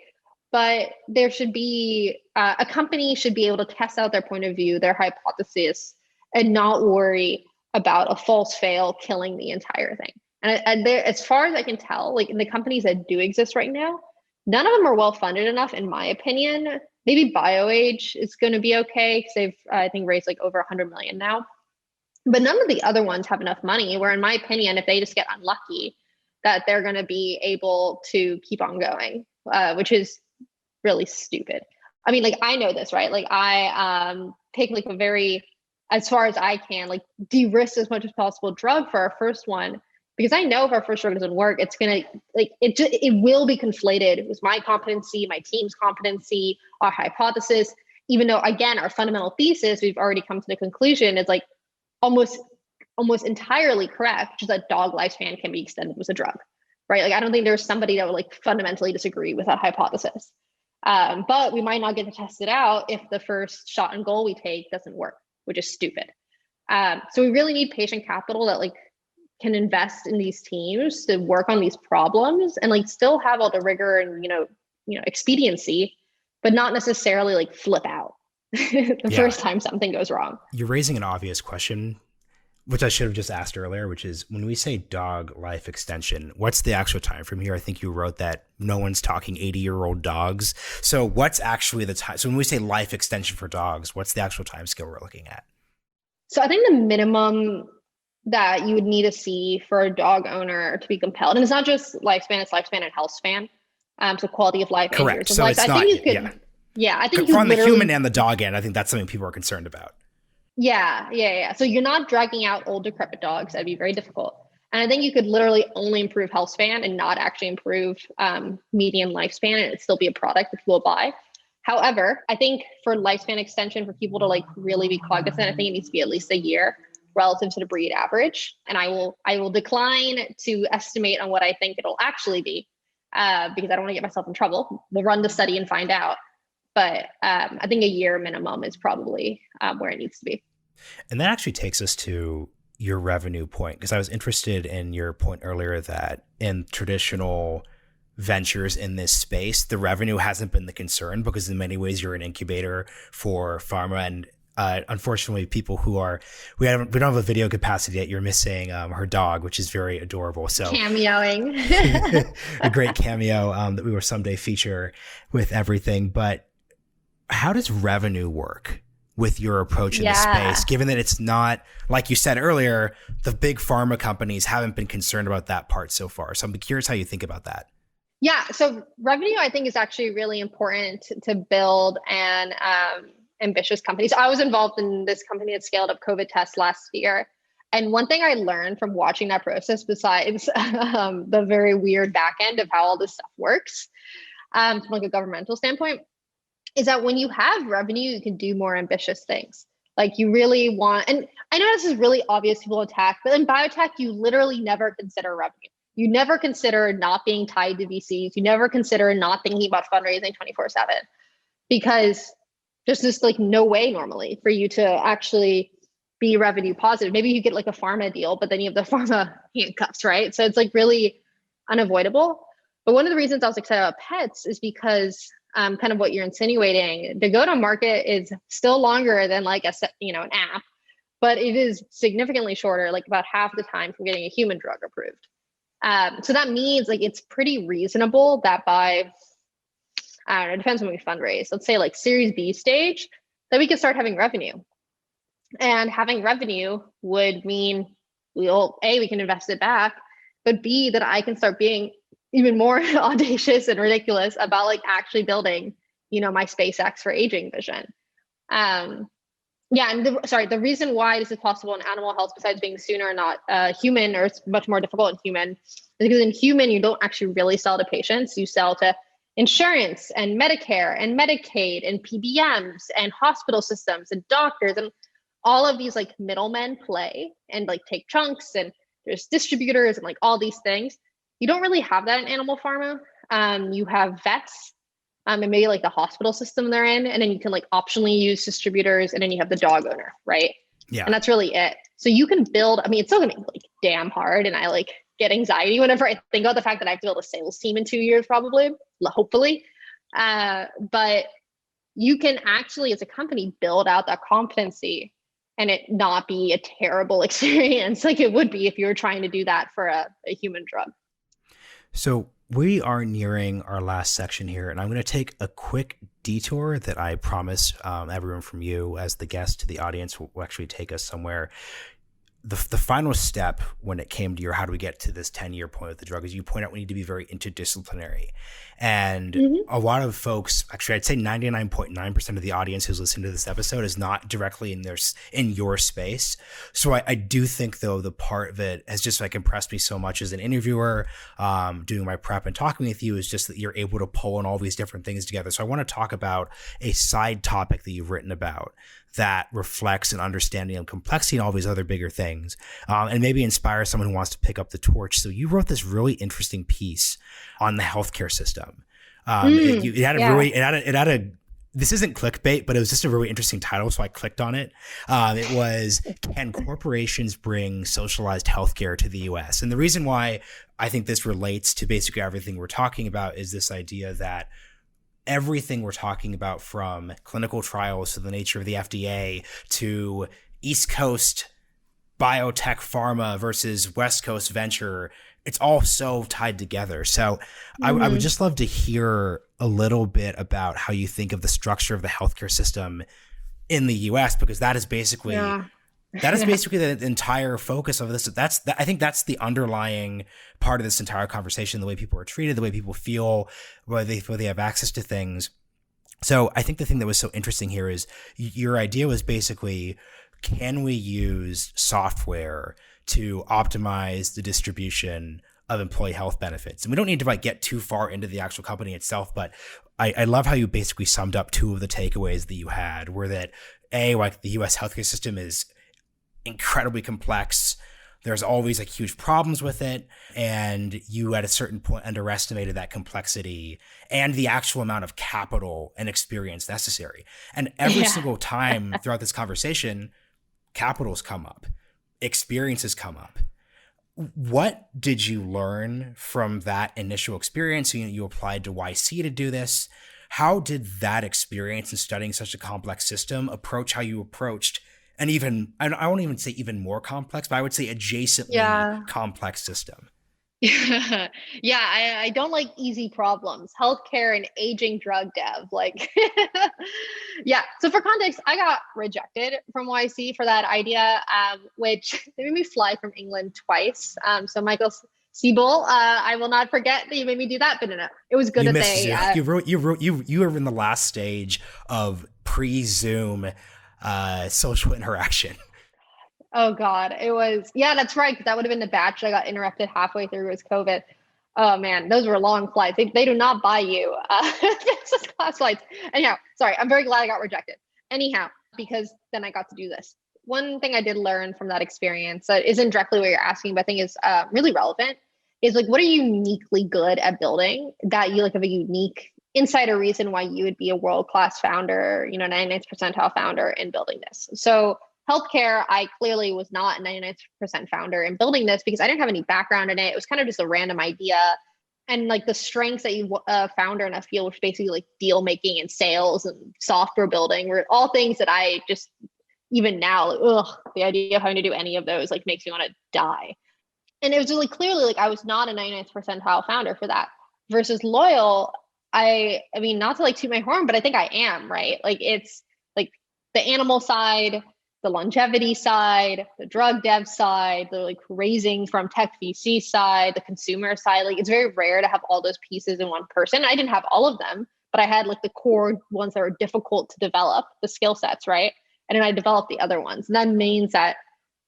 But there should be, a company should be able to test out their point of view, their hypothesis, and not worry about a false fail killing the entire thing. And there, as far as I can tell, like in the companies that do exist right now, none of them are well funded enough, in my opinion. Maybe BioAge is going to be okay because they've, I think, raised like over 100 million now. But none of the other ones have enough money where, in my opinion, if they just get unlucky, that they're going to be able to keep on going, which is really stupid. I mean, like, I know this, right? Like I take like a very, as far as I can, like de-risk as much as possible drug for our first one, because I know if our first drug doesn't work, it's gonna like it will be conflated with my competency, my team's competency, our hypothesis. Even though, again, our fundamental thesis, we've already come to the conclusion is like almost entirely correct, which is that dog lifespan can be extended with a drug, right? Like I don't think there's somebody that would like fundamentally disagree with that hypothesis. But we might not get to test it out if the first shot and goal we take doesn't work, which is stupid. So we really need patient capital that like can invest in these teams to work on these problems and like still have all the rigor and expediency, but not necessarily like flip out the first time something goes wrong. You're raising an obvious question, which I should have just asked earlier, which is when we say dog life extension, what's the actual time from here? I think you wrote that no one's talking 80-year-old dogs. So what's actually the time? So when we say life extension for dogs, what's the actual time scale we're looking at? So I think the minimum that you would need to see for a dog owner to be compelled, and it's not just lifespan, it's lifespan and health span. So quality of life. Correct. So life. it's not, think you could, I think from the human and the dog end, I think that's something people are concerned about. Yeah. So you're not dragging out old decrepit dogs. That'd be very difficult. And I think you could literally only improve health span and not actually improve median lifespan, and it'd still be a product that people buy. However, I think for lifespan extension, for people to like really be cognizant, I think it needs to be at least a year relative to the breed average. And I will decline to estimate on what I think it'll actually be because I don't want to get myself in trouble. We'll run the study and find out. But I think a year minimum is probably where it needs to be. And that actually takes us to your revenue point, because I was interested in your point earlier that in traditional ventures in this space, the revenue hasn't been the concern because in many ways you're an incubator for pharma. And unfortunately, people who are, we don't have a video capacity yet. You're missing her dog, which is very adorable. So cameoing. A great cameo that we will someday feature with everything. But how does revenue work with your approach in the space, given that it's not, like you said earlier, the big pharma companies haven't been concerned about that part so far. So I'm curious how you think about that. Yeah, so revenue, I think, is actually really important to build an ambitious company. So I was involved in this company that scaled up COVID tests last year. And one thing I learned from watching that process, besides the very weird back end of how all this stuff works from like a governmental standpoint, is that when you have revenue, you can do more ambitious things. Like you really want, and I know this is really obvious, people attack, but in biotech, you literally never consider revenue. You never consider not being tied to VCs. You never consider not thinking about fundraising 24/7 because there's just like no way normally for you to actually be revenue positive. Maybe you get like a pharma deal, but then you have the pharma handcuffs, right? So it's like really unavoidable. But one of the reasons I was excited about pets is because kind of what you're insinuating, the go-to-market is still longer than like an app, but it is significantly shorter, like about half the time from getting a human drug approved. So that means like it's pretty reasonable that by, I don't know, it depends when we fundraise. Let's say like Series B stage, that we can start having revenue. And having revenue would mean we can invest it back, but B, that I can start being even more audacious and ridiculous about like actually building, my SpaceX for aging vision. Yeah, and the reason why this is possible in animal health, besides being sooner and not human, or it's much more difficult in human, is because in human you don't actually really sell to patients. You sell to insurance and Medicare and Medicaid and PBMs and hospital systems and doctors, and all of these like middlemen play and like take chunks, and there's distributors and like all these things. You don't really have that in animal pharma. You have vets, and maybe like the hospital system they're in, and then you can like optionally use distributors, and then you have the dog owner, right? Yeah. And that's really it. So you can build, I mean, it's still gonna be like damn hard, and I like get anxiety whenever I think about the fact that I have to build a sales team in 2 years, probably, hopefully. But you can actually, as a company, build out that competency and it not be a terrible experience like it would be if you were trying to do that for a human drug. So we are nearing our last section here, and I'm going to take a quick detour that I promise everyone from you as the guest to the audience will actually take us somewhere. The final step when it came to your how do we get to this 10-year point with the drug is you point out we need to be very interdisciplinary. And a lot of folks, actually I'd say 99.9% of the audience who's listening to this episode is not directly in your space. So I do think though the part of it has just like impressed me so much as an interviewer, doing my prep and talking with you is just that you're able to pull in all these different things together. So I want to talk about a side topic that you've written about that reflects an understanding of complexity and all these other bigger things, and maybe inspire someone who wants to pick up the torch. So you wrote this really interesting piece on the healthcare system. It had a this isn't clickbait, but it was just a really interesting title, so I clicked on it. It was, "Can corporations bring socialized healthcare to the US?" And the reason why I think this relates to basically everything we're talking about is this idea that everything we're talking about, from clinical trials to the nature of the FDA to East Coast biotech pharma versus West Coast venture, it's all so tied together. So I would just love to hear a little bit about how you think of the structure of the healthcare system in the US, because that is basically the entire focus of this. I think that's the underlying part of this entire conversation, the way people are treated, the way people feel, whether they feel they have access to things. So I think the thing that was so interesting here is your idea was basically, can we use software to optimize the distribution of employee health benefits? And we don't need to like get too far into the actual company itself, but I love how you basically summed up two of the takeaways that you had, were that like the US healthcare system is incredibly complex. There's always like huge problems with it. And you at a certain point underestimated that complexity and the actual amount of capital and experience necessary. And every single time throughout this conversation, capitals come up, experiences come up. What did you learn from that initial experience? You applied to YC to do this. How did that experience in studying such a complex system approach how you approached an even, I won't even say even more complex, but I would say adjacently complex system? Yeah, I don't like easy problems. Healthcare and aging drug dev, like, yeah. So for context, I got rejected from YC for that idea, which they made me fly from England twice. So Michael Siebel, I will not forget that you made me do that, but no, it was good You that missed they. You were in the last stage of pre-Zoom social interaction. Oh God, it was, yeah, that's right. That would have been the batch I got interrupted halfway through. It was COVID. Oh man, those were long flights. They do not buy you business class flights. Anyhow, sorry, I'm very glad I got rejected. Anyhow, because then I got to do this. One thing I did learn from that experience that isn't directly what you're asking, but I think is really relevant, is like, what are you uniquely good at building that you like have a unique insider reason why you would be a world-class founder, 99th percentile founder in building this. So healthcare, I clearly was not a 99th% founder in building this because I didn't have any background in it. It was kind of just a random idea. And like the strengths that you founder in a field, which basically like deal making and sales and software building, were all things that I just, even now, the idea of having to do any of those like makes me want to die. And it was really clearly like I was not a 99th percentile founder for that. Versus Loyal, I mean, not to like toot my horn, but I think I am, right? Like it's like the animal side, the longevity side, the drug dev side, the like raising from tech VC side, the consumer side. Like it's very rare to have all those pieces in one person. I didn't have all of them, but I had like the core ones that were difficult to develop, the skill sets, right? and then I develop the other ones. And that means that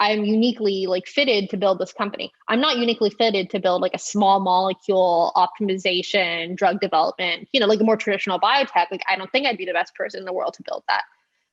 I'm uniquely like fitted to build this company. I'm not uniquely fitted to build like a small molecule optimization, drug development, like a more traditional biotech. Like I don't think I'd be the best person in the world to build that.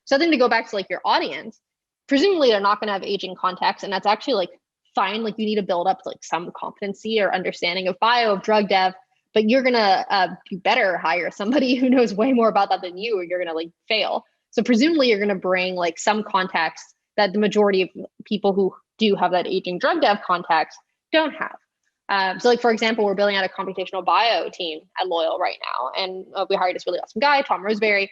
So I think to go back to like your audience, presumably they're not going to have aging context, and that's actually like fine. Like you need to build up like some competency or understanding of bio, of drug dev, but you're going to be better hire somebody who knows way more about that than you, or you're going to like fail. So presumably you're going to bring like some context that the majority of people who do have that aging drug dev context don't have. So like, for example, we're building out a computational bio team at Loyal right now. And we hired this really awesome guy, Tom Roseberry.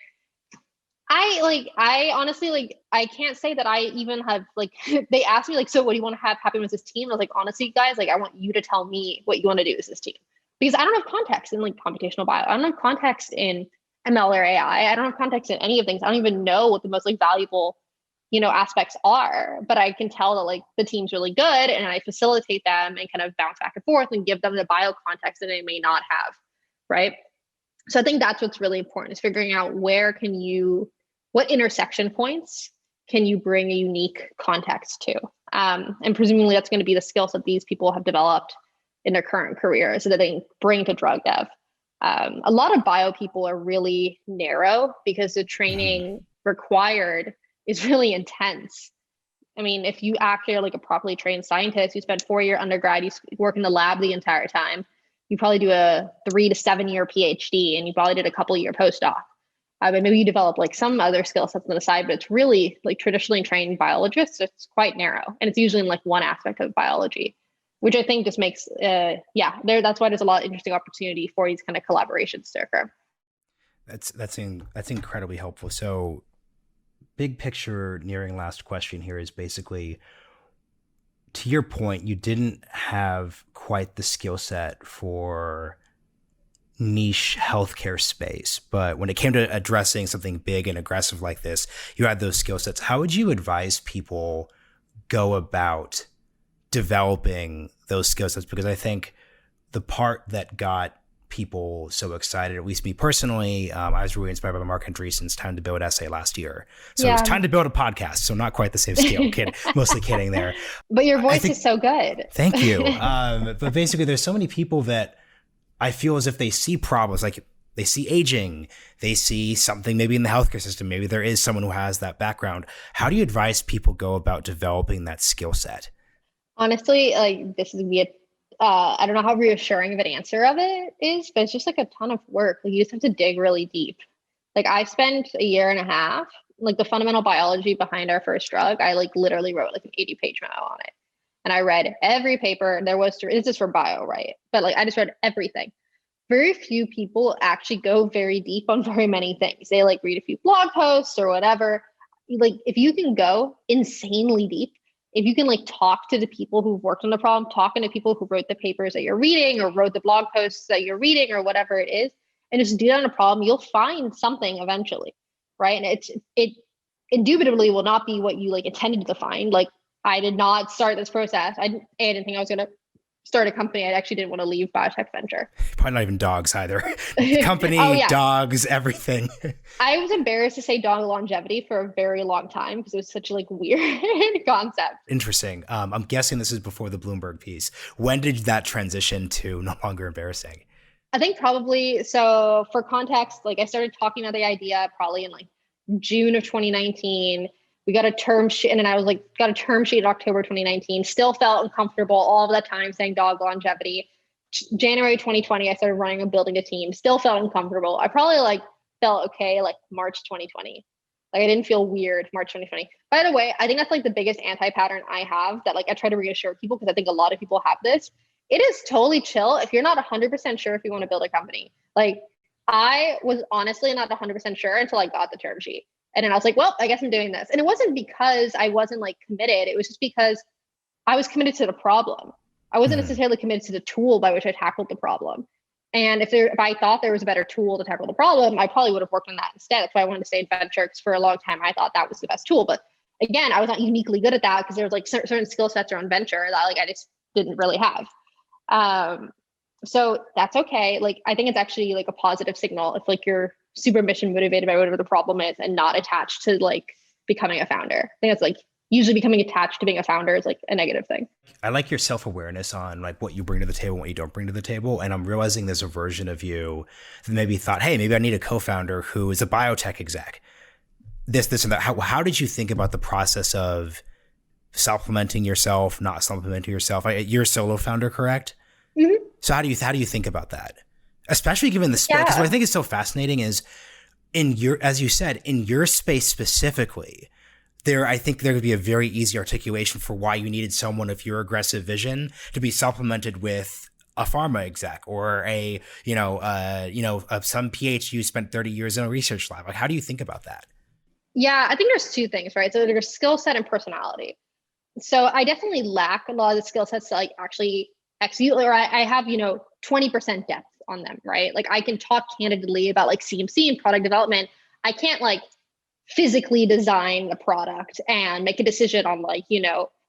I honestly, like, I can't say that I even have like, they asked me like, so what do you want to have happen with this team? I was like, honestly, guys, like, I want you to tell me what you want to do with this team, because I don't have context in like computational bio. I don't have context in ML or AI. I don't have context in any of things. I don't even know what the most like valuable aspects are, but I can tell that like the team's really good, and I facilitate them and kind of bounce back and forth and give them the bio context that they may not have, right? So I think that's what's really important, is figuring out what intersection points can you bring a unique context to? And presumably that's going to be the skills that these people have developed in their current career so that they can bring to drug dev. A lot of bio people are really narrow because the training required is really intense. I mean, if you actually are like a properly trained scientist, you spend 4-year undergrad, you work in the lab the entire time, you probably do a 3 to 7 year PhD, and you probably did a couple year postdoc. But maybe you develop like some other skill sets on the side, but it's really like traditionally trained biologists, it's quite narrow. And it's usually in like one aspect of biology, which I think just makes, that's why there's a lot of interesting opportunity for these kind of collaborations to occur. That's incredibly helpful. So big picture, nearing last question here is basically, to your point, you didn't have quite the skill set for niche healthcare space, but when it came to addressing something big and aggressive like this, you had those skill sets. How would you advise people go about developing those skill sets? Because I think the part that got people so excited, at least me personally, I was really inspired by Mark Andreessen's Time to Build essay last year. So It was Time to Build a podcast. So not quite the same scale. Mostly kidding there. But your voice is so good. Thank you. But basically, there's so many people that I feel as if they see problems, like they see aging, they see something maybe in the healthcare system, maybe there is someone who has that background. How do you advise people go about developing that skill set? Honestly, like this is weird. I don't know how reassuring of an answer of it is, but it's just like a ton of work. Like you just have to dig really deep. Like I spent a year and a half, like the fundamental biology behind our first drug, I like literally wrote like an 80-page memo on it. And I read every paper there was to, this is for bio, right? But like I just read everything. Very few people actually go very deep on very many things. They like read a few blog posts or whatever. Like if you can go insanely deep, if you can like talk to the people who've worked on the problem, talking to people who wrote the papers that you're reading or wrote the blog posts that you're reading or whatever it is, and just do that on a problem, you'll find something eventually, right? And it indubitably will not be what you like intended to find. Like I did not start this process. I didn't think I was going to start a company. I actually didn't want to leave biotech venture. Probably not even dogs either. Company, dogs, everything. I was embarrassed to say dog longevity for a very long time because it was such a like weird concept. Interesting. I'm guessing this is before the Bloomberg piece. When did that transition to no longer embarrassing? I think probably, so for context, like I started talking about the idea probably in like June of 2019. We got a term sheet, and then I was like, got a term sheet in October 2019, still felt uncomfortable all of that time saying dog longevity. January 2020, I started running and building a team, still felt uncomfortable. I probably like felt okay like March 2020. Like I didn't feel weird March 2020. By the way, I think that's like the biggest anti-pattern I have that like I try to reassure people, because I think a lot of people have this. It is totally chill if you're not 100% sure if you want to build a company. Like I was honestly not 100% sure until I got the term sheet. And then I was like, well, I guess I'm doing this. And it wasn't because I wasn't like committed. It was just because I was committed to the problem. I wasn't necessarily committed to the tool by which I tackled the problem. And if I thought there was a better tool to tackle the problem, I probably would have worked on that instead. That's why I wanted to stay in venture, because for a long time, I thought that was the best tool. But again, I was not uniquely good at that because there was like certain skill sets around venture that like I just didn't really have. So that's okay. Like, I think it's actually like a positive signal if like you're super mission motivated by whatever the problem is and not attached to like becoming a founder. I think that's like usually becoming attached to being a founder is like a negative thing. I like your self-awareness on like what you bring to the table and what you don't bring to the table. And I'm realizing there's a version of you that maybe thought, hey, maybe I need a co-founder who is a biotech exec. This, and that. How did you think about the process of supplementing yourself, not supplementing yourself? You're a solo founder, correct? Mm-hmm. So how do you think about that? Especially given the space, because what I think is so fascinating is as you said, in your space specifically, I think there would be a very easy articulation for why you needed someone of your aggressive vision to be supplemented with a pharma exec or some PhD who spent 30 years in a research lab. Like, how do you think about that? Yeah, I think there's two things, right? So there's skill set and personality. So I definitely lack a lot of the skill sets to like actually execute, or I have, 20% depth on them, right? Like I can talk candidly about like CMC and product development. I can't like physically design the product and make a decision on like,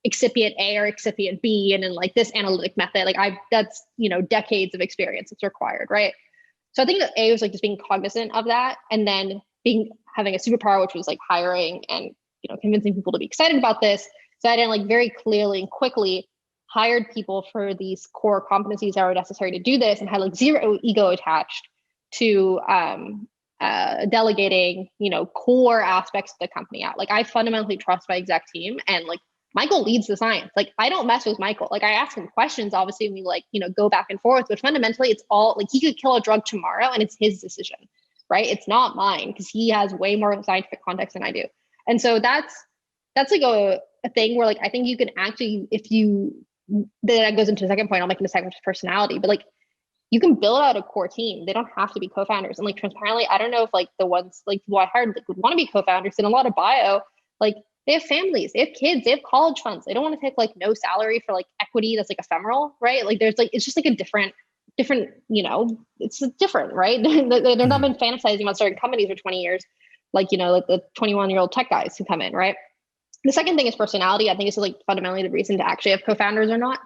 excipient A or excipient B and then like this analytic method. Like that's, decades of experience that's required, right? So I think that A was like just being cognizant of that, and then having a superpower, which was like hiring and, convincing people to be excited about this. So I didn't like very clearly and quickly hired people for these core competencies that were necessary to do this, and had like zero ego attached to delegating, core aspects of the company out. Like I fundamentally trust my exec team, and like Michael leads the science. Like I don't mess with Michael. Like I ask him questions, obviously, and we like, go back and forth, but fundamentally it's all like he could kill a drug tomorrow and it's his decision, right? It's not mine, because he has way more scientific context than I do. And so that's like a thing where like, I think you can actually, that goes into the second point, I'll make in a second, personality, but like you can build out a core team. They don't have to be co-founders. And like transparently, I don't know if like the ones like who I hired like, would want to be co-founders. And a lot of bio, like they have families, they have kids, they have college funds. They don't want to take like no salary for like equity that's like ephemeral, right? Like there's like, it's just like a different, it's different, right? They're not been fantasizing about starting companies for 20 years, like, like the 21-year-old tech guys who come in, right? The second thing is personality. I think it's like fundamentally the reason to actually have co-founders or not,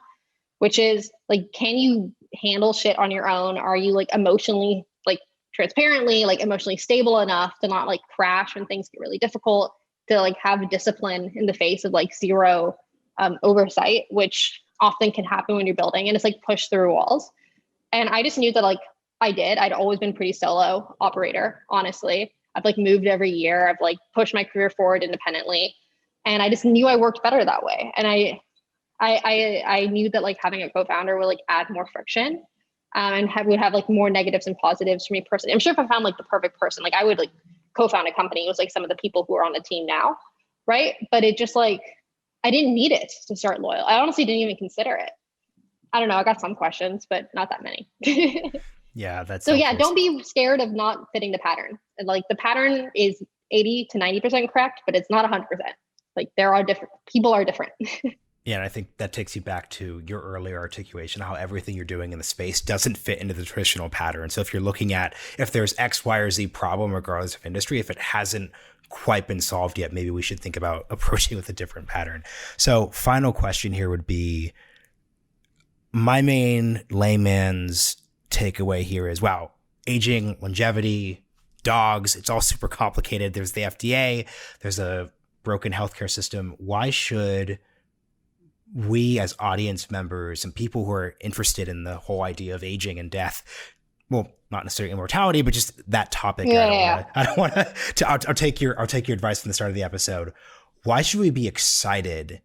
which is like, can you handle shit on your own? Are you like emotionally, like transparently, like emotionally stable enough to not like crash when things get really difficult, to like have discipline in the face of like zero oversight, which often can happen when you're building, and it's like push through walls. And I just knew that like I'd always been pretty solo operator, honestly. I've like moved every year. I've like pushed my career forward independently. And I just knew I worked better that way. And I knew that like having a co-founder would like add more friction, and would have like more negatives and positives for me personally. I'm sure if I found like the perfect person, like I would like co-found a company with like some of the people who are on the team now, right? But it just like, I didn't need it to start Loyal. I honestly didn't even consider it. I don't know. I got some questions, but not that many. Yeah, that's so yeah. Don't be scared of not fitting the pattern. And like the pattern is 80 to 90% correct, but it's not 100%. Like people are different. Yeah, and I think that takes you back to your earlier articulation, how everything you're doing in the space doesn't fit into the traditional pattern. So if you're looking at if there's X, Y, or Z problem, regardless of industry, if it hasn't quite been solved yet, maybe we should think about approaching with a different pattern. So final question here would be, my main layman's takeaway here is, wow, aging, longevity, dogs, it's all super complicated. There's the FDA, there's a broken healthcare system. Why should we as audience members and people who are interested in the whole idea of aging and death, well, not necessarily immortality, but just that topic. Yeah. I don't want to, I'll take your advice from the start of the episode. Why should we be excited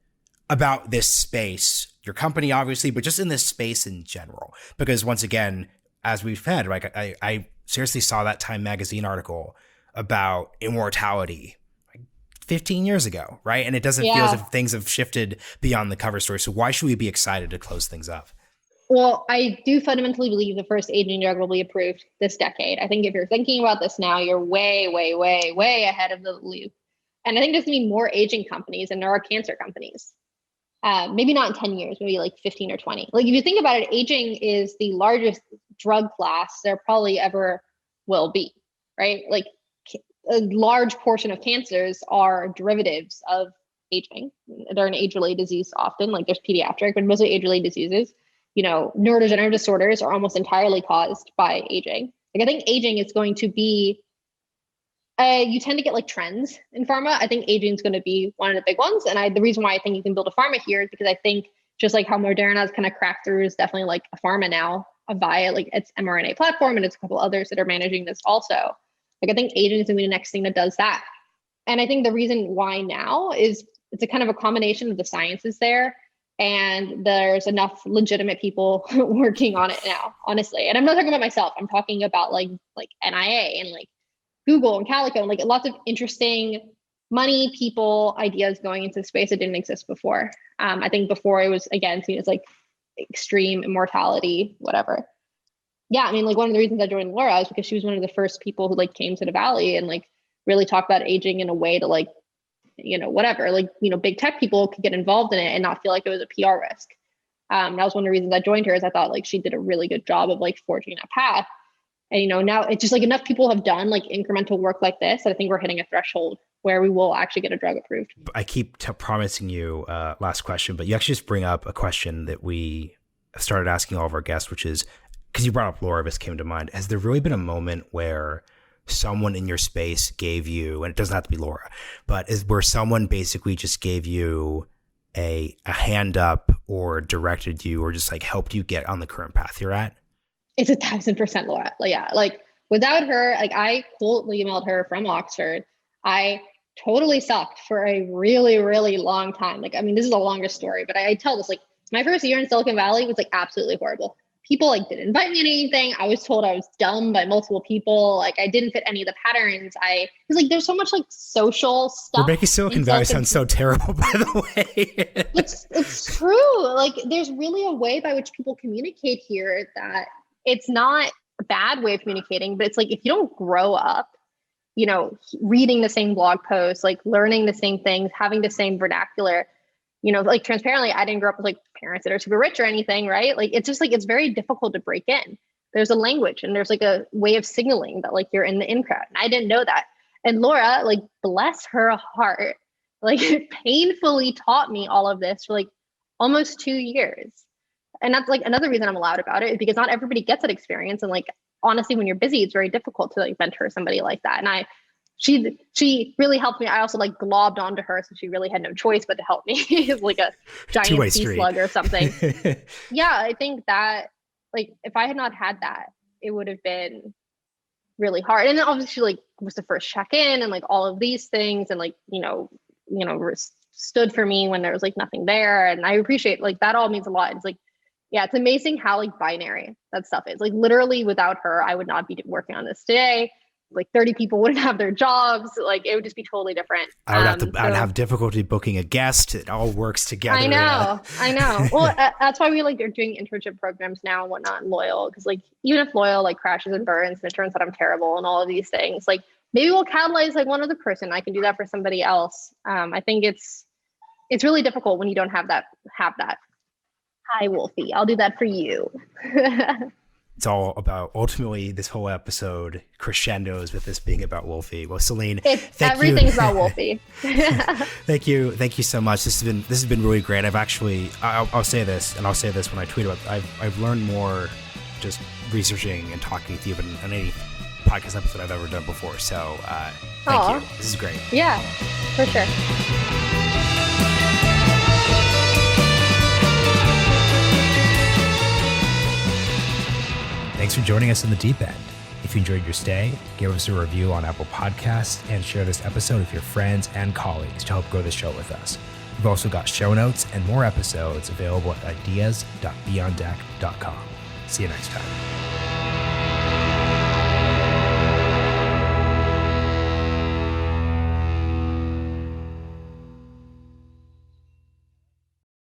about this space, your company, obviously, but just in this space in general? Because once again, as we've had, like I seriously saw that Time magazine article about immortality 15 years ago, right? And it doesn't feel as if things have shifted beyond the cover story. So why should we be excited to close things up? Well, I do fundamentally believe the first aging drug will be approved this decade. I think if you're thinking about this now, you're way, way, way, way ahead of the loop. And I think there's going to be more aging companies than there are cancer companies. Maybe not in 10 years, maybe like 15 or 20. Like if you think about it, aging is the largest drug class there probably ever will be, right? Like a large portion of cancers are derivatives of aging. They're an age-related disease often, like there's pediatric, but mostly age-related diseases. Neurodegenerative disorders are almost entirely caused by aging. Like I think aging is going to be You tend to get like trends in pharma. I think aging is going to be one of the big ones. And the reason why I think you can build a pharma here is because I think just like how Moderna's kind of cracked through is definitely like a pharma now via like its mRNA platform, and it's a couple others that are managing this also. Like I think aging is going to be the next thing that does that. And I think the reason why now is it's a kind of a combination of the science is there, and there's enough legitimate people working on it now, honestly. And I'm not talking about myself. I'm talking about like NIA and like Google and Calico and like lots of interesting money, people, ideas going into space that didn't exist before. I think before it was, again, seen as like extreme immortality, whatever. Yeah, I mean, like one of the reasons I joined Laura is because she was one of the first people who like came to the Valley and like really talked about aging in a way to like, whatever, like, big tech people could get involved in it and not feel like it was a PR risk. That was one of the reasons I joined her, is I thought like she did a really good job of like forging that path. And, now it's just like enough people have done like incremental work like this that I think we're hitting a threshold where we will actually get a drug approved. I keep promising you last question, but you actually just bring up a question that we started asking all of our guests, which is, because you brought up Laura, this came to mind. Has there really been a moment where someone in your space gave you, and it doesn't have to be Laura, but where someone basically just gave you a hand up or directed you or just like helped you get on the current path you're at? It's 1,000% Laura. Like, yeah, like without her, like I coldly emailed her from Oxford. I totally sucked for a really, really long time. Like, I mean, this is the longest story, but I tell this, like my first year in Silicon Valley was like absolutely horrible. People like didn't invite me to anything. I was told I was dumb by multiple people. Like I didn't fit any of the patterns. Because like there's so much like social stuff. We're making Silicon Valley sound so terrible, by the way. It's true. Like there's really a way by which people communicate here that it's not a bad way of communicating, but it's like if you don't grow up, reading the same blog posts, like learning the same things, having the same vernacular, like transparently, I didn't grow up with like parents that are super rich or anything, right? Like, it's just like, it's very difficult to break in. There's a language and there's like a way of signaling that like you're in the in crowd. And I didn't know that. And Laura, like, bless her heart, like painfully taught me all of this for like almost 2 years. And that's like another reason I'm allowed about it, is because not everybody gets that experience. And like, honestly, when you're busy, it's very difficult to like mentor somebody like that. And she really helped me. I also like globbed onto her, so she really had no choice but to help me. Like a giant sea slug or something. Yeah, I think that like if I had not had that, it would have been really hard. And then obviously she like was the first check-in and like all of these things, and like stood for me when there was like nothing there. And I appreciate like that all means a lot. It's like, yeah, it's amazing how like binary that stuff is. Like literally without her, I would not be working on this today. Like 30 people wouldn't have their jobs. Like it would just be totally different. I'd have difficulty booking a guest. It all works together. I know. Well, that's why we like are doing internship programs now and whatnot in Loyal. Because like even if Loyal like crashes and burns and it turns out I'm terrible and all of these things, like maybe we'll catalyze like one other person. I can do that for somebody else. I think it's really difficult when you don't have that. Hi, Wolfie. I'll do that for you. It's all about, ultimately, this whole episode crescendos with this being about Wolfie. Well, Celine, everything's about Wolfie. Thank you so much. This has been really great. I'll say this, and I'll say this when I tweet about it. I've learned more just researching and talking with you than any podcast episode I've ever done before. So thank you. This is great. Yeah, for sure. Thanks for joining us in the deep end. If you enjoyed your stay, give us a review on Apple Podcasts and share this episode with your friends and colleagues to help grow the show with us. We've also got show notes and more episodes available at ideas.beyonddeck.com. See you next time.